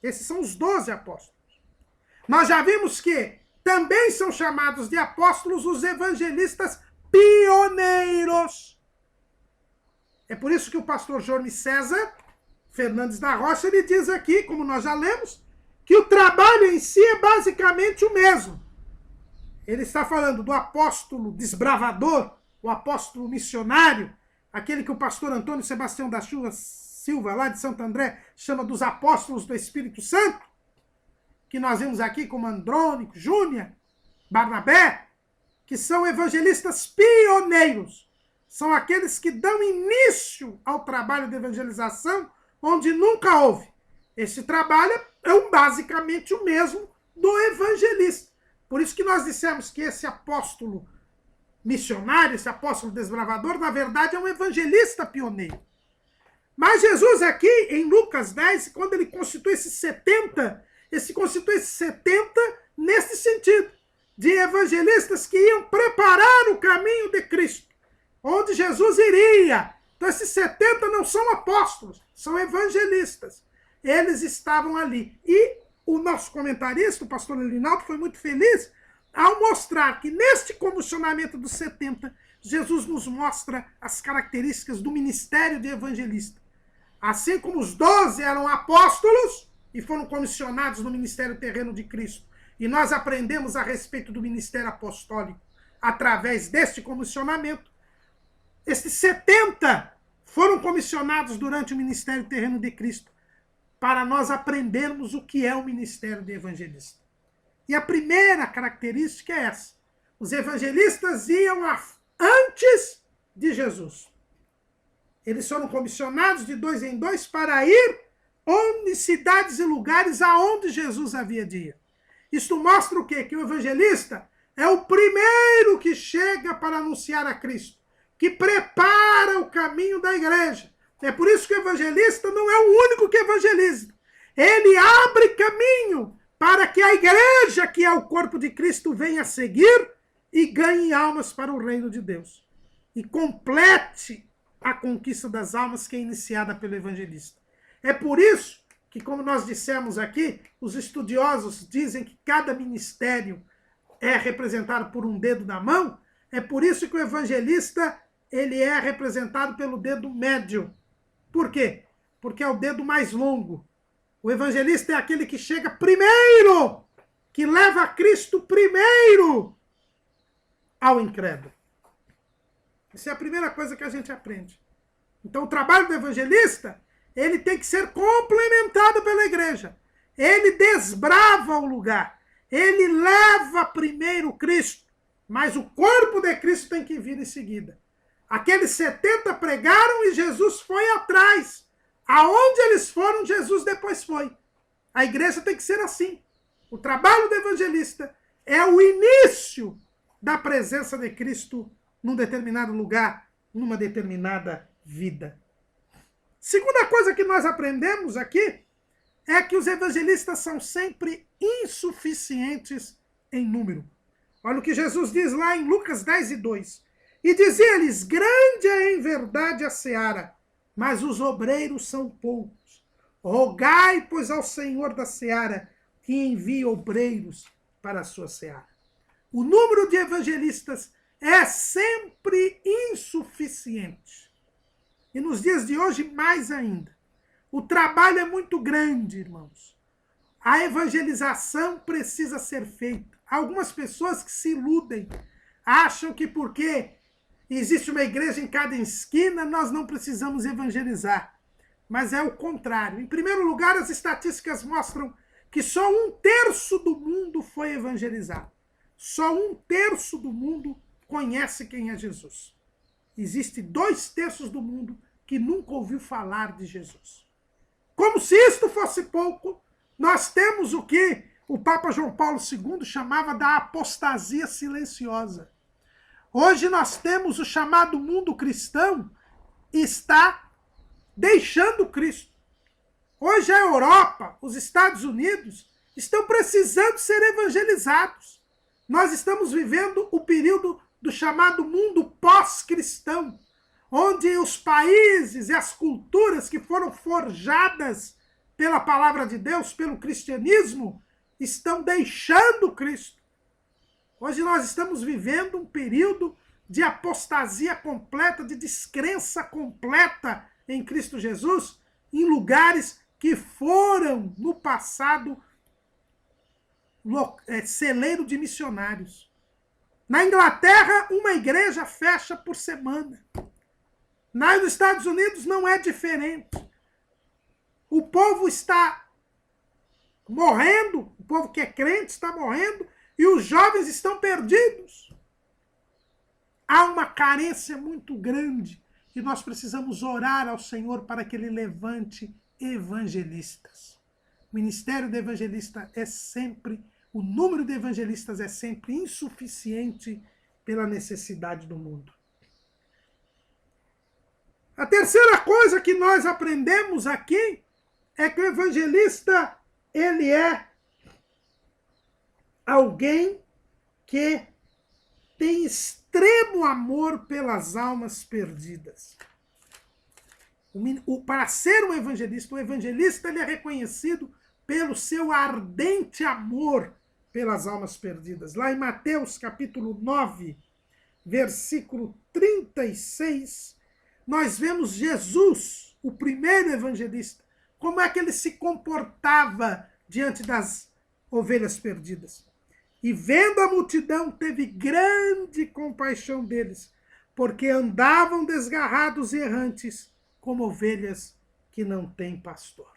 Esses são os 12 apóstolos. Nós já vimos que também são chamados de apóstolos os evangelistas pioneiros. É por isso que o pastor Jorge César Fernandes da Rocha, ele diz aqui, como nós já lemos, que o trabalho em si é basicamente o mesmo. Ele está falando do apóstolo desbravador, o apóstolo missionário, aquele que o pastor Antônio Sebastião da Silva, lá de Santo André, chama dos apóstolos do Espírito Santo, que nós vemos aqui como Andrônico, Júnior, Barnabé, que são evangelistas pioneiros. São aqueles que dão início ao trabalho de evangelização onde nunca houve. Esse trabalho é basicamente o mesmo do evangelista. Por isso que nós dissemos que esse apóstolo missionário, esse apóstolo desbravador, na verdade é um evangelista pioneiro. Mas Jesus aqui, em Lucas 10, quando ele constitui esses 70, constitui esses 70 nesse sentido, de evangelistas que iam preparar o caminho de Cristo, onde Jesus iria. Então esses 70 não são apóstolos, são evangelistas. Eles estavam ali. E o nosso comentarista, o pastor Elinaldo, foi muito feliz ao mostrar que neste comissionamento dos 70, Jesus nos mostra as características do ministério de evangelista. Assim como os 12 eram apóstolos e foram comissionados no ministério terreno de Cristo, e nós aprendemos a respeito do ministério apostólico através deste comissionamento, esses 70 foram comissionados durante o ministério terreno de Cristo para nós aprendermos o que é o ministério de evangelista. E a primeira característica é essa. Os evangelistas iam antes de Jesus. Eles foram comissionados de 2 em 2 para ir onde cidades e lugares aonde Jesus havia de ir. Isto mostra o quê? Que o evangelista é o primeiro que chega para anunciar a Cristo, que prepara o caminho da igreja. É por isso que o evangelista não é o único que evangeliza. Ele abre caminho para que a igreja, que é o corpo de Cristo, venha a seguir e ganhe almas para o reino de Deus. E complete a conquista das almas que é iniciada pelo evangelista. É por isso que, como nós dissemos aqui, os estudiosos dizem que cada ministério é representado por um dedo da mão. É por isso que o evangelista ele é representado pelo dedo médio. Por quê? Porque é o dedo mais longo. O evangelista é aquele que chega primeiro, que leva a Cristo primeiro ao incrédulo. Essa é a primeira coisa que a gente aprende. Então, o trabalho do evangelista, ele tem que ser complementado pela igreja. Ele desbrava o lugar. Ele leva primeiro Cristo, mas o corpo de Cristo tem que vir em seguida. Aqueles 70 pregaram e Jesus foi atrás. Aonde eles foram, Jesus depois foi. A igreja tem que ser assim. O trabalho do evangelista é o início da presença de Cristo num determinado lugar, numa determinada vida. Segunda coisa que nós aprendemos aqui é que os evangelistas são sempre insuficientes em número. Olha o que Jesus diz lá em Lucas 10 e 2. E dizia-lhes, grande é em verdade a seara, mas os obreiros são poucos. Rogai, pois, ao Senhor da seara que envie obreiros para a sua seara. O número de evangelistas é sempre insuficiente. E nos dias de hoje, mais ainda. O trabalho é muito grande, irmãos. A evangelização precisa ser feita. Há algumas pessoas que se iludem, acham que porque existe uma igreja em cada esquina, nós não precisamos evangelizar. Mas é o contrário. Em primeiro lugar, as estatísticas mostram que só 1/3 do mundo foi evangelizado. Só 1/3 do mundo conhece quem é Jesus. Existe 2/3 do mundo que nunca ouviu falar de Jesus. Como se isto fosse pouco, nós temos o que o Papa João Paulo II chamava da apostasia silenciosa. Hoje nós temos o chamado mundo cristão está deixando Cristo. Hoje a Europa, os Estados Unidos, estão precisando ser evangelizados. Nós estamos vivendo o período do chamado mundo pós-cristão, onde os países e as culturas que foram forjadas pela palavra de Deus, pelo cristianismo, estão deixando Cristo. Hoje nós estamos vivendo um período de apostasia completa, de descrença completa em Cristo Jesus, em lugares que foram, no passado, celeiro de missionários. Na Inglaterra, uma igreja fecha por semana. Nos Estados Unidos não é diferente. O povo está morrendo, o povo que é crente está morrendo, e os jovens estão perdidos. Há uma carência muito grande e nós precisamos orar ao Senhor para que Ele levante evangelistas. O ministério do evangelista é sempre, o número de evangelistas é sempre insuficiente pela necessidade do mundo. A terceira coisa que nós aprendemos aqui é que o evangelista, ele é alguém que tem extremo amor pelas almas perdidas. Para ser um evangelista, o evangelista ele é reconhecido pelo seu ardente amor pelas almas perdidas. Lá em Mateus capítulo 9, versículo 36, nós vemos Jesus, o primeiro evangelista, como é que ele se comportava diante das ovelhas perdidas. E vendo a multidão, teve grande compaixão deles, porque andavam desgarrados e errantes, como ovelhas que não têm pastor.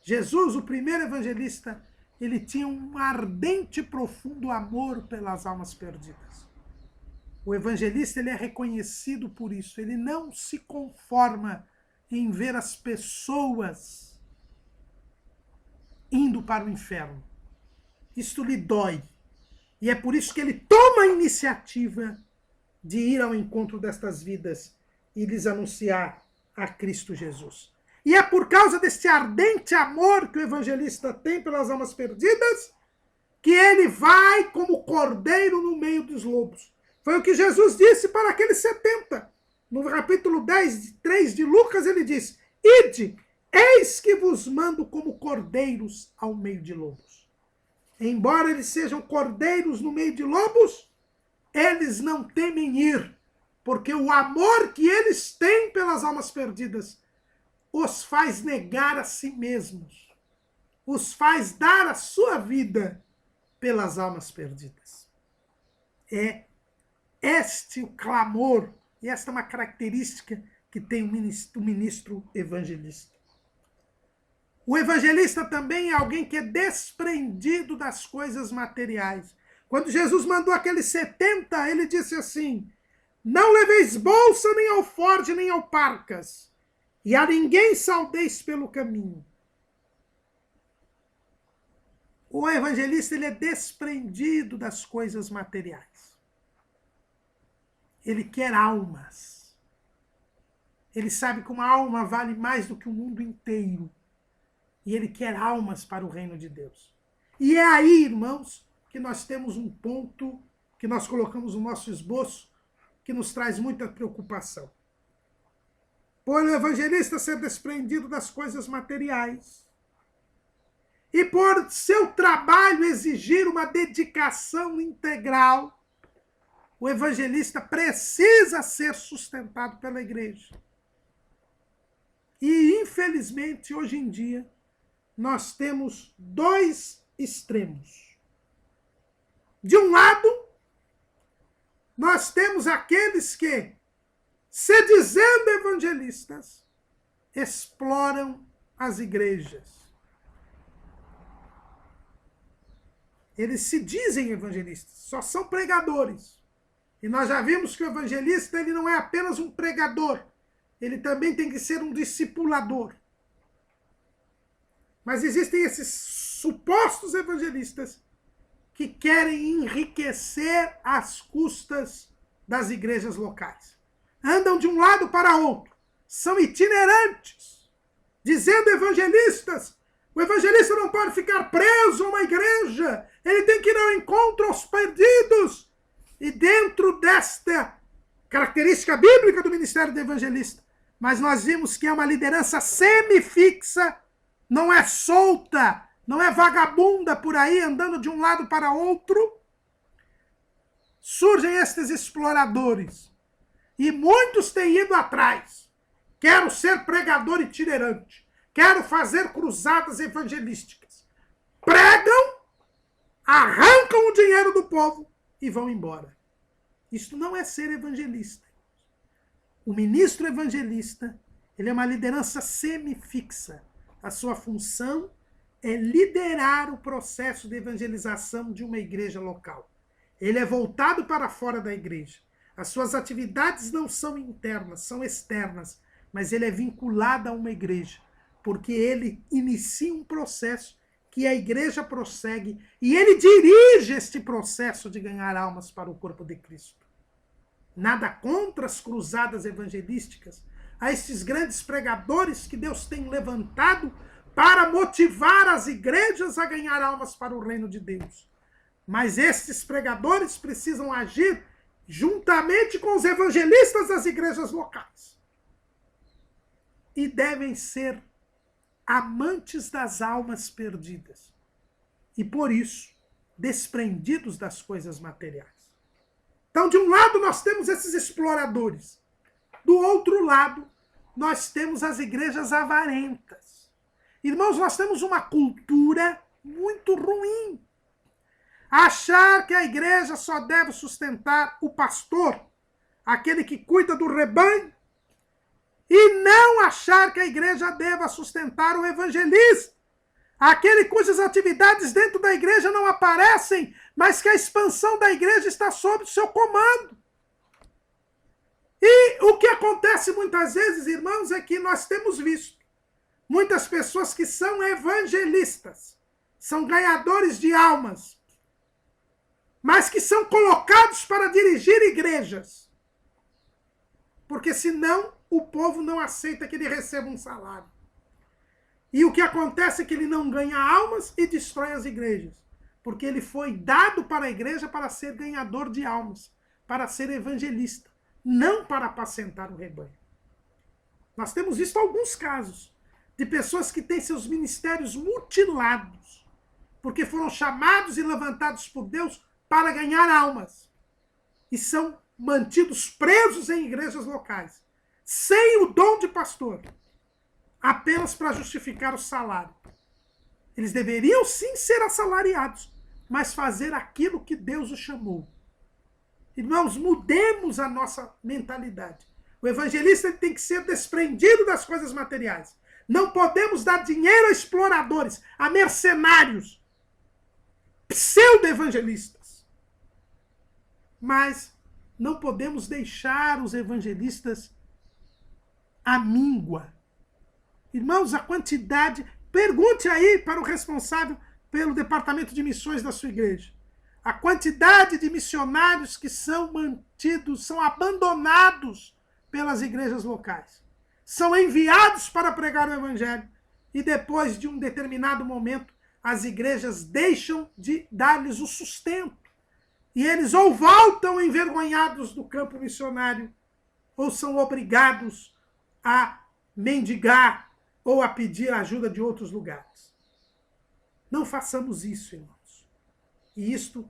Jesus, o primeiro evangelista, ele tinha um ardente e profundo amor pelas almas perdidas. O evangelista ele é reconhecido por isso. Ele não se conforma em ver as pessoas indo para o inferno. Isto lhe dói. E é por isso que ele toma a iniciativa de ir ao encontro destas vidas e lhes anunciar a Cristo Jesus. E é por causa deste ardente amor que o evangelista tem pelas almas perdidas que ele vai como cordeiro no meio dos lobos. Foi o que Jesus disse para aqueles 70. No capítulo 10, 3 de Lucas, ele diz: Ide, eis que vos mando como cordeiros ao meio de lobos. Embora eles sejam cordeiros no meio de lobos, eles não temem ir, porque o amor que eles têm pelas almas perdidas os faz negar a si mesmos, os faz dar a sua vida pelas almas perdidas. É este o clamor, e esta é uma característica que tem o ministro evangelista. O evangelista também é alguém que é desprendido das coisas materiais. Quando Jesus mandou aqueles 70, ele disse assim: não leveis bolsa, nem alforje, nem alparcas, e a ninguém saudeis pelo caminho. O evangelista ele é desprendido das coisas materiais. Ele quer almas. Ele sabe que uma alma vale mais do que o mundo inteiro. E ele quer almas para o reino de Deus. E é aí, irmãos, que nós temos um ponto que nós colocamos no nosso esboço, que nos traz muita preocupação. por o evangelista ser desprendido das coisas materiais e por seu trabalho exigir uma dedicação integral, o evangelista precisa ser sustentado pela igreja. E, infelizmente, hoje em dia, nós temos dois extremos. De um lado, nós temos aqueles que, se dizendo evangelistas, exploram as igrejas. Eles se dizem evangelistas, só são pregadores. E nós já vimos que o evangelista ele não é apenas um pregador, ele também tem que ser um discipulador. Mas existem esses supostos evangelistas que querem enriquecer às custas das igrejas locais. Andam de um lado para outro, são itinerantes, dizendo evangelistas. O evangelista não pode ficar preso a uma igreja, ele tem que ir ao encontro aos perdidos. E dentro desta característica bíblica do ministério do evangelista, mas nós vimos que é uma liderança semifixa, não é solta, não é vagabunda por aí, andando de um lado para outro. Surgem estes exploradores. E muitos têm ido atrás. Quero ser pregador itinerante. Quero fazer cruzadas evangelísticas. Pregam, arrancam o dinheiro do povo e vão embora. Isto não é ser evangelista. O ministro evangelista, ele é uma liderança semifixa. A sua função é liderar o processo de evangelização de uma igreja local. Ele é voltado para fora da igreja. As suas atividades não são internas, são externas, mas ele é vinculado a uma igreja, porque ele inicia um processo que a igreja prossegue e ele dirige este processo de ganhar almas para o corpo de Cristo. Nada contra as cruzadas evangelísticas, a estes grandes pregadores que Deus tem levantado para motivar as igrejas a ganhar almas para o reino de Deus. Mas estes pregadores precisam agir juntamente com os evangelistas das igrejas locais. E devem ser amantes das almas perdidas. E por isso, desprendidos das coisas materiais. Então, de um lado, nós temos esses exploradores. Do outro lado, nós temos as igrejas avarentas. Irmãos, nós temos uma cultura muito ruim. Achar que a igreja só deve sustentar o pastor, aquele que cuida do rebanho, e não achar que a igreja deva sustentar o evangelista, aquele cujas atividades dentro da igreja não aparecem, mas que a expansão da igreja está sob o seu comando. E o que acontece muitas vezes, irmãos, é que nós temos visto muitas pessoas que são evangelistas, são ganhadores de almas, mas que são colocados para dirigir igrejas. Porque senão o povo não aceita que ele receba um salário. E o que acontece é que ele não ganha almas e destrói as igrejas. Porque ele foi dado para a igreja para ser ganhador de almas, para ser evangelista, não para apacentar o rebanho. Nós temos visto alguns casos de pessoas que têm seus ministérios mutilados, porque foram chamados e levantados por Deus para ganhar almas. E são mantidos presos em igrejas locais, sem o dom de pastor, apenas para justificar o salário. Eles deveriam sim ser assalariados, mas fazer aquilo que Deus os chamou. Irmãos, mudemos a nossa mentalidade. O evangelista tem que ser desprendido das coisas materiais. Não podemos dar dinheiro a exploradores, a mercenários, pseudo-evangelistas. Mas não podemos deixar os evangelistas à míngua. Irmãos, a quantidade... Pergunte aí para o responsável pelo departamento de missões da sua igreja. A quantidade de missionários que são mantidos, são abandonados pelas igrejas locais. São enviados para pregar o evangelho. E depois de um determinado momento, as igrejas deixam de dar-lhes o sustento. E eles ou voltam envergonhados do campo missionário, ou são obrigados a mendigar ou a pedir ajuda de outros lugares. Não façamos isso, irmãos. E isto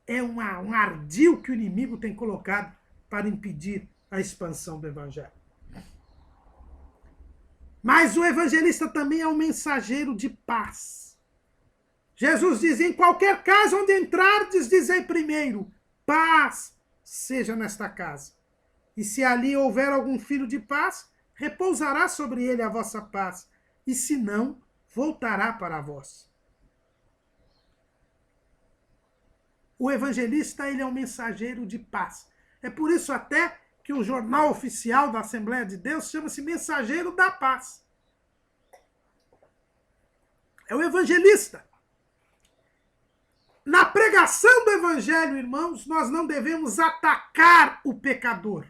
é um ardil que o inimigo tem colocado para impedir a expansão do evangelho. Mas o evangelista também é um mensageiro de paz. Jesus diz, em qualquer casa onde entrardes, dizei primeiro, paz seja nesta casa. E se ali houver algum filho de paz, repousará sobre ele a vossa paz, e se não, voltará para vós. O evangelista, ele é um mensageiro de paz. É por isso até que o jornal oficial da Assembleia de Deus chama-se Mensageiro da Paz. É o evangelista. Na pregação do evangelho, irmãos, nós não devemos atacar o pecador.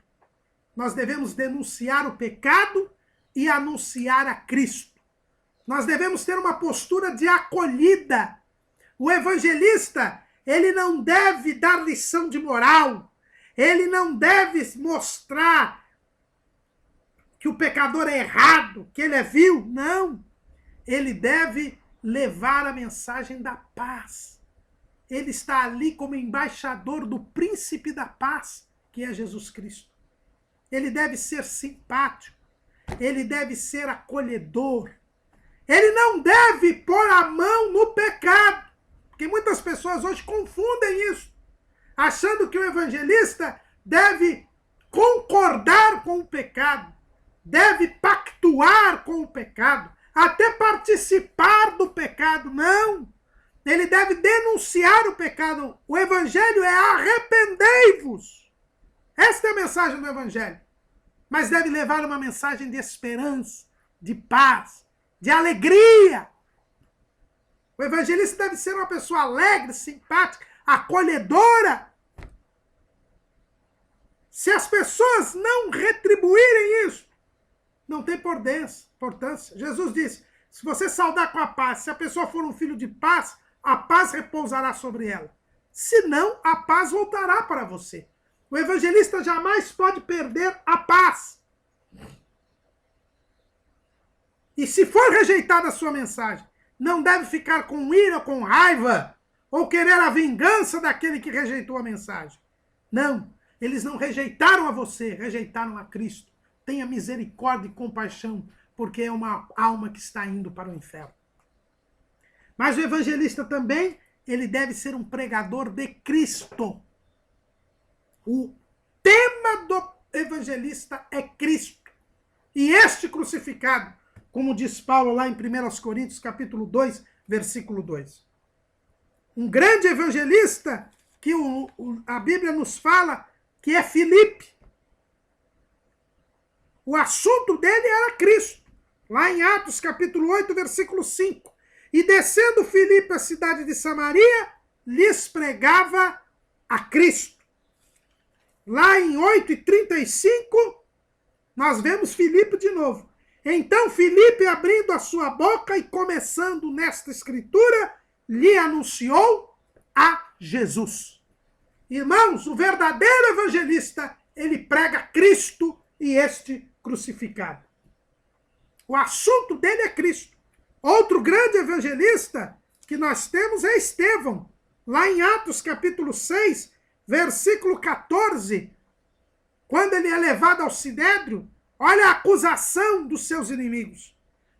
Nós devemos denunciar o pecado e anunciar a Cristo. Nós devemos ter uma postura de acolhida. O evangelista, ele não deve dar lição de moral. Ele não deve mostrar que o pecador é errado, que ele é vil. Não. Ele deve levar a mensagem da paz. Ele está ali como embaixador do príncipe da paz, que é Jesus Cristo. Ele deve ser simpático. Ele deve ser acolhedor. Ele não deve pôr a mão no pecado. Porque muitas pessoas hoje confundem isso, achando que o evangelista deve concordar com o pecado, deve pactuar com o pecado, até participar do pecado. Não! Ele deve denunciar o pecado. O evangelho é arrependei-vos. Esta é a mensagem do evangelho. Mas deve levar uma mensagem de esperança, de paz, de alegria. O evangelista deve ser uma pessoa alegre, simpática, acolhedora. Se as pessoas não retribuírem isso, não tem importância. Jesus disse, se você saudar com a paz, se a pessoa for um filho de paz, a paz repousará sobre ela. Senão, a paz voltará para você. O evangelista jamais pode perder a paz. E se for rejeitada a sua mensagem, não deve ficar com ira, com raiva, ou querer a vingança daquele que rejeitou a mensagem. Não, eles não rejeitaram a você, rejeitaram a Cristo. Tenha misericórdia e compaixão, porque é uma alma que está indo para o inferno. Mas o evangelista também, ele deve ser um pregador de Cristo. O tema do evangelista é Cristo. E este crucificado, como diz Paulo lá em 1 Coríntios, capítulo 2, versículo 2. Um grande evangelista que a Bíblia nos fala que é Filipe. O assunto dele era Cristo. Lá em Atos, capítulo 8, versículo 5. E descendo Filipe à cidade de Samaria, lhes pregava a Cristo. Lá em 8:35, nós vemos Filipe de novo. Então Filipe, abrindo a sua boca e começando nesta escritura, lhe anunciou a Jesus. Irmãos, o verdadeiro evangelista, ele prega Cristo e este crucificado. O assunto dele é Cristo. Outro grande evangelista que nós temos é Estevão. Lá em Atos capítulo 6, versículo 14, quando ele é levado ao Sinédrio, olha a acusação dos seus inimigos.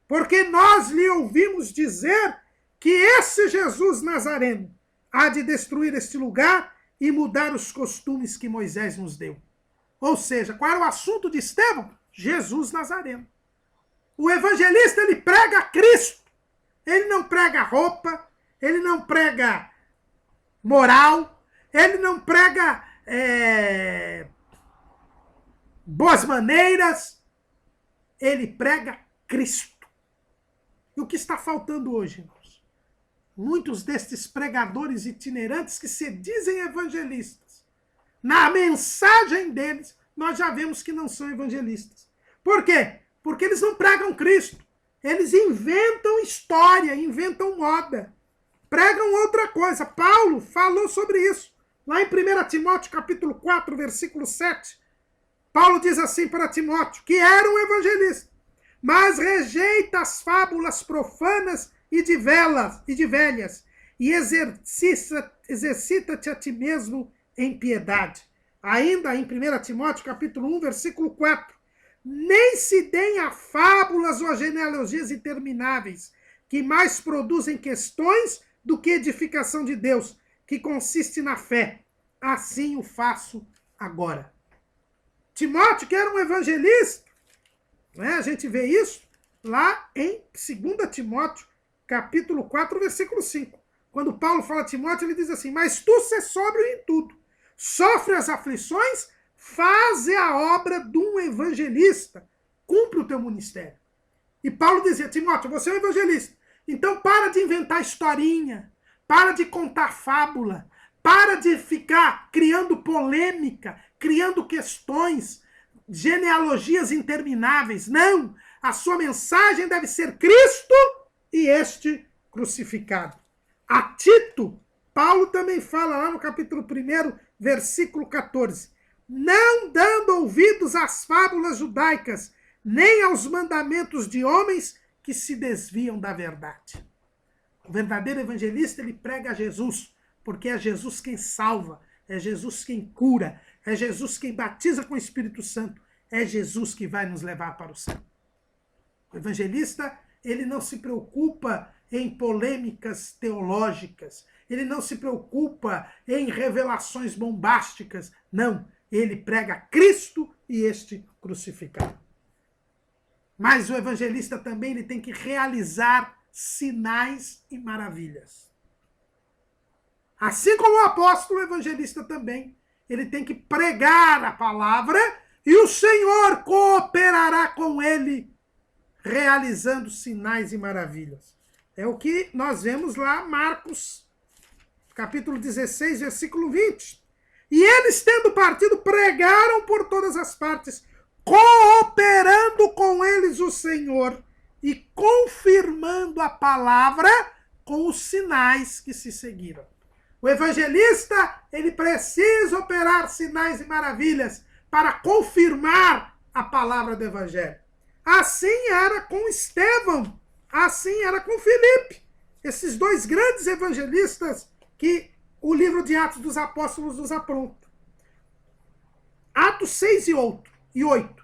Porque nós lhe ouvimos dizer que esse Jesus Nazareno há de destruir este lugar e mudar os costumes que Moisés nos deu. Ou seja, qual era o assunto de Estevão? Jesus Nazareno. O evangelista, ele prega Cristo. Ele não prega roupa, ele não prega moral, ele não prega boas maneiras, ele prega Cristo. E o que está faltando hoje, irmãos? Muitos destes pregadores itinerantes que se dizem evangelistas, na mensagem deles, nós já vemos que não são evangelistas. Por quê? Porque eles não pregam Cristo. Eles inventam história, inventam moda. Pregam outra coisa. Paulo falou sobre isso. Lá em 1 Timóteo capítulo 4, versículo 7. Paulo diz assim para Timóteo, que era um evangelista, mas rejeita as fábulas profanas e de velhas, e exercita-te a ti mesmo em piedade. Ainda em 1 Timóteo, capítulo 1, versículo 4. Nem se deem a fábulas ou a genealogias intermináveis, que mais produzem questões do que edificação de Deus, que consiste na fé. Assim o faço agora. Timóteo, que era um evangelista, né? A gente vê isso lá em 2 Timóteo, capítulo 4, versículo 5. Quando Paulo fala a Timóteo, ele diz assim, mas tu se sóbrio em tudo, sofre as aflições, faze a obra de um evangelista, cumpre o teu ministério. E Paulo dizia, Timóteo, você é um evangelista, então para de inventar historinha, para de contar fábula, para de ficar criando polêmica, criando questões, genealogias intermináveis. Não! A sua mensagem deve ser Cristo e este crucificado. A Tito, Paulo também fala lá no capítulo 1, versículo 14. Não dando ouvidos às fábulas judaicas, nem aos mandamentos de homens que se desviam da verdade. O verdadeiro evangelista, ele prega a Jesus, porque é Jesus quem salva, é Jesus quem cura, é Jesus quem batiza com o Espírito Santo, é Jesus que vai nos levar para o céu. O evangelista, ele não se preocupa em polêmicas teológicas, ele não se preocupa em revelações bombásticas, não, ele prega Cristo e este crucificado. Mas o evangelista também ele tem que realizar sinais e maravilhas. Assim como o apóstolo, o evangelista também, ele tem que pregar a palavra e o Senhor cooperará com ele, realizando sinais e maravilhas. É o que nós vemos lá, Marcos, capítulo 16, versículo 20. E eles, tendo partido, pregaram por todas as partes, cooperando com eles o Senhor e confirmando a palavra com os sinais que se seguiram. O evangelista, ele precisa operar sinais e maravilhas para confirmar a palavra do evangelho. Assim era com Estevão, assim era com Filipe. Esses dois grandes evangelistas que o livro de Atos dos Apóstolos nos apronta. Atos 6 e 8.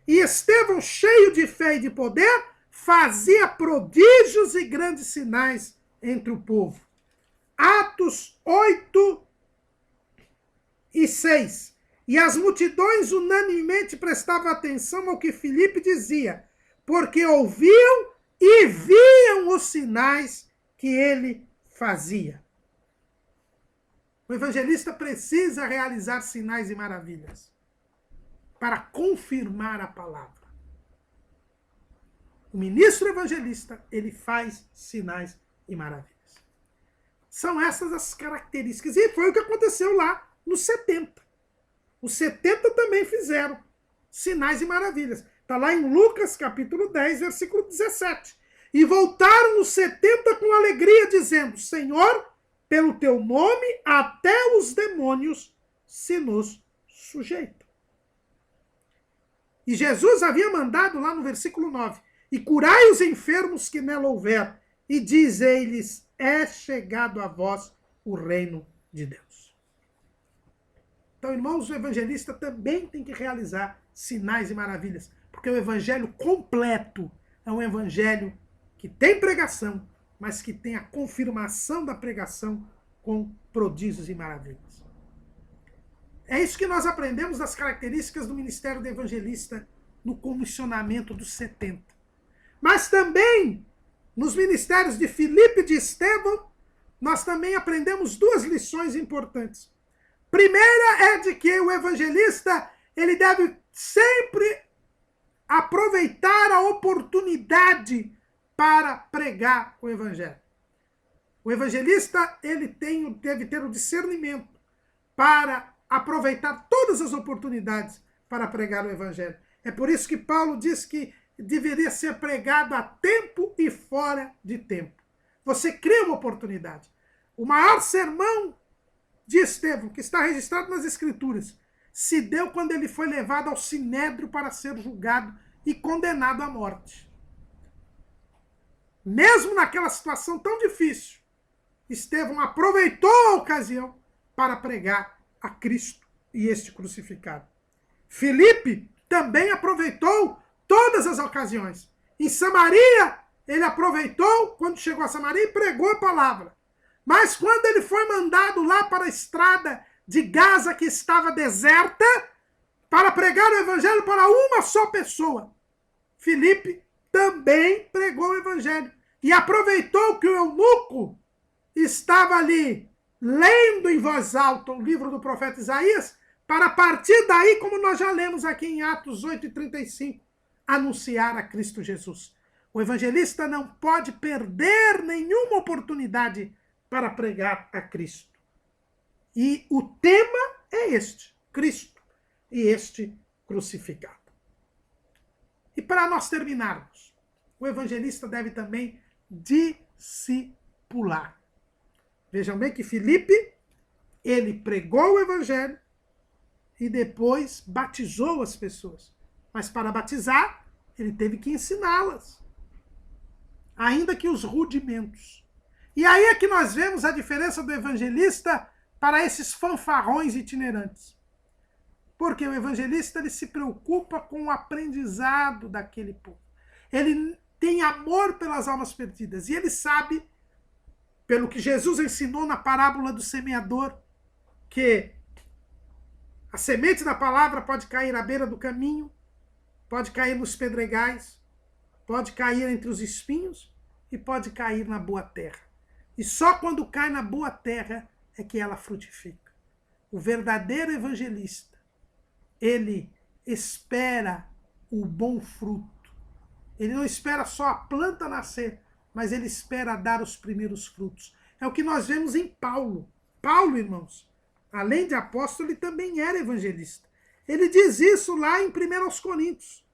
E Estevão, cheio de fé e de poder, fazia prodígios e grandes sinais entre o povo. Atos 8 e 6. E as multidões unanimemente prestavam atenção ao que Filipe dizia, porque ouviam e viam os sinais que ele fazia. O evangelista precisa realizar sinais e maravilhas para confirmar a palavra. O ministro evangelista, ele faz sinais e maravilhas. São essas as características. E foi o que aconteceu lá nos 70. Os 70 também fizeram sinais e maravilhas. Está lá em Lucas, capítulo 10, versículo 17. E voltaram os 70 com alegria, dizendo, Senhor, pelo teu nome, até os demônios se nos sujeitam. E Jesus havia mandado lá no versículo 9, e curai os enfermos que nela houver, e dizei-lhes, é chegado a vós o reino de Deus. Então, irmãos, o evangelista também tem que realizar sinais e maravilhas, porque o evangelho completo é um evangelho que tem pregação, mas que tem a confirmação da pregação com prodígios e maravilhas. É isso que nós aprendemos das características do ministério do evangelista no comissionamento dos 70. Mas também, nos ministérios de Filipe e de Estevão, nós também aprendemos duas lições importantes. Primeira é de que o evangelista ele deve sempre aproveitar a oportunidade para pregar o evangelho. O evangelista ele deve ter o discernimento para aproveitar todas as oportunidades para pregar o evangelho. É por isso que Paulo diz que deveria ser pregado a tempo e fora de tempo. Você cria uma oportunidade. O maior sermão de Estevão, que está registrado nas Escrituras, se deu quando ele foi levado ao sinédrio para ser julgado e condenado à morte. Mesmo naquela situação tão difícil, Estevão aproveitou a ocasião para pregar a Cristo e este crucificado. Filipe também aproveitou todas as ocasiões. Em Samaria, ele aproveitou, quando chegou a Samaria, e pregou a palavra. Mas quando ele foi mandado lá para a estrada de Gaza, que estava deserta, para pregar o evangelho para uma só pessoa, Filipe também pregou o evangelho. E aproveitou que o eunuco estava ali lendo em voz alta o livro do profeta Isaías, para a partir daí, como nós já lemos aqui em Atos 8:35, anunciar a Cristo Jesus. O evangelista não pode perder nenhuma oportunidade para pregar a Cristo. E o tema é este, Cristo e este crucificado. E para nós terminarmos, o evangelista deve também discipular. Vejam bem que Filipe, ele pregou o evangelho e depois batizou as pessoas. Mas para batizar, ele teve que ensiná-las. Ainda que os rudimentos. E aí é que nós vemos a diferença do evangelista para esses fanfarrões itinerantes. Porque o evangelista ele se preocupa com o aprendizado daquele povo. Ele tem amor pelas almas perdidas. E ele sabe, pelo que Jesus ensinou na parábola do semeador, que a semente da palavra pode cair à beira do caminho, pode cair nos pedregais, pode cair entre os espinhos e pode cair na boa terra. E só quando cai na boa terra é que ela frutifica. O verdadeiro evangelista, ele espera o bom fruto. Ele não espera só a planta nascer, mas ele espera dar os primeiros frutos. É o que nós vemos em Paulo. Paulo, irmãos, além de apóstolo, ele também era evangelista. Ele diz isso lá em 1 Coríntios.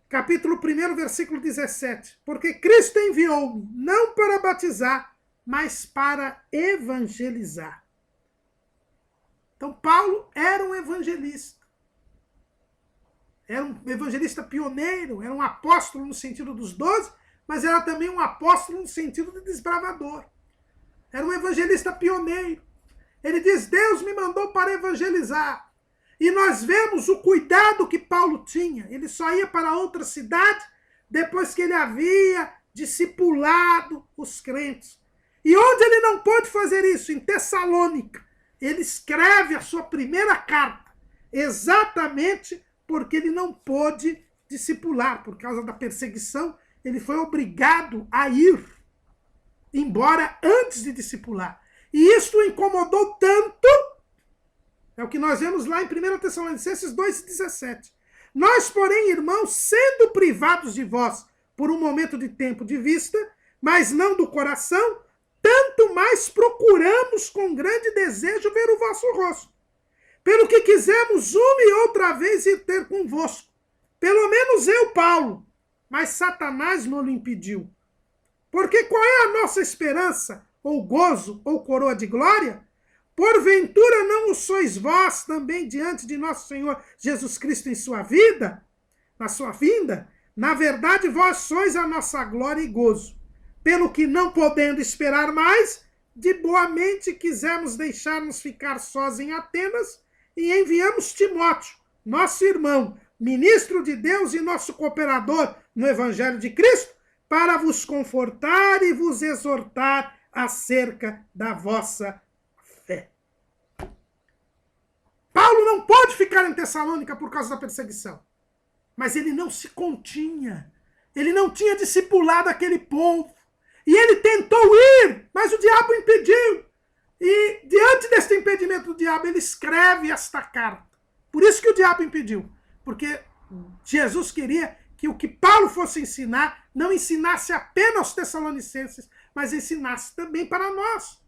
Capítulo 1, versículo 17. Porque Cristo enviou-me, não para batizar, mas para evangelizar. Então, Paulo era um evangelista. Era um evangelista pioneiro, era um apóstolo no sentido dos 12, mas era também um apóstolo no sentido de desbravador. Era um evangelista pioneiro. Ele diz, Deus me mandou para evangelizar. E nós vemos o cuidado que Paulo tinha. Ele só ia para outra cidade depois que ele havia discipulado os crentes. E onde ele não pôde fazer isso? Em Tessalônica. Ele escreve a sua primeira carta, exatamente porque ele não pôde discipular. Por causa da perseguição, ele foi obrigado a ir, embora antes de discipular. E isso o incomodou tanto, é o que nós vemos lá em 1 Tessalonicenses 2,17. Nós, porém, irmãos, sendo privados de vós por um momento de tempo de vista, mas não do coração, tanto mais procuramos com grande desejo ver o vosso rosto. Pelo que quisemos uma e outra vez ir ter convosco. Pelo menos eu, Paulo. Mas Satanás nos impediu. Porque qual é a nossa esperança, ou gozo, ou coroa de glória? Porventura não o sois vós também diante de nosso Senhor Jesus Cristo em sua vida? Na sua vinda? Na verdade, vós sois a nossa glória e gozo. Pelo que, não podendo esperar mais, de boa mente quisemos deixar-nos ficar sós em Atenas e enviamos Timóteo, nosso irmão, ministro de Deus e nosso cooperador no Evangelho de Cristo, para vos confortar e vos exortar acerca da vossa fé. Paulo não pôde ficar em Tessalônica por causa da perseguição, mas ele não se continha, ele não tinha discipulado aquele povo. E ele tentou ir, mas o diabo impediu. E diante deste impedimento do diabo, ele escreve esta carta. Por isso que o diabo impediu. Porque Jesus queria que o que Paulo fosse ensinar, não ensinasse apenas aos tessalonicenses, mas ensinasse também para nós.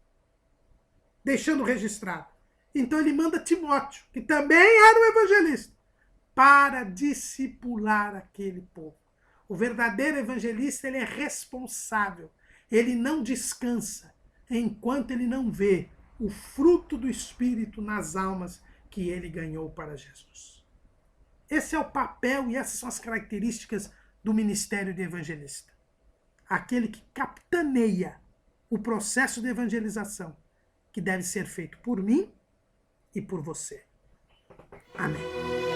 Deixando registrado. Então ele manda Timóteo, que também era um evangelista, para discipular aquele povo. O verdadeiro evangelista, ele é responsável. Ele não descansa enquanto ele não vê o fruto do Espírito nas almas que ele ganhou para Jesus. Esse é o papel e essas são as características do ministério de evangelista. Aquele que capitaneia o processo de evangelização, que deve ser feito por mim e por você. Amém.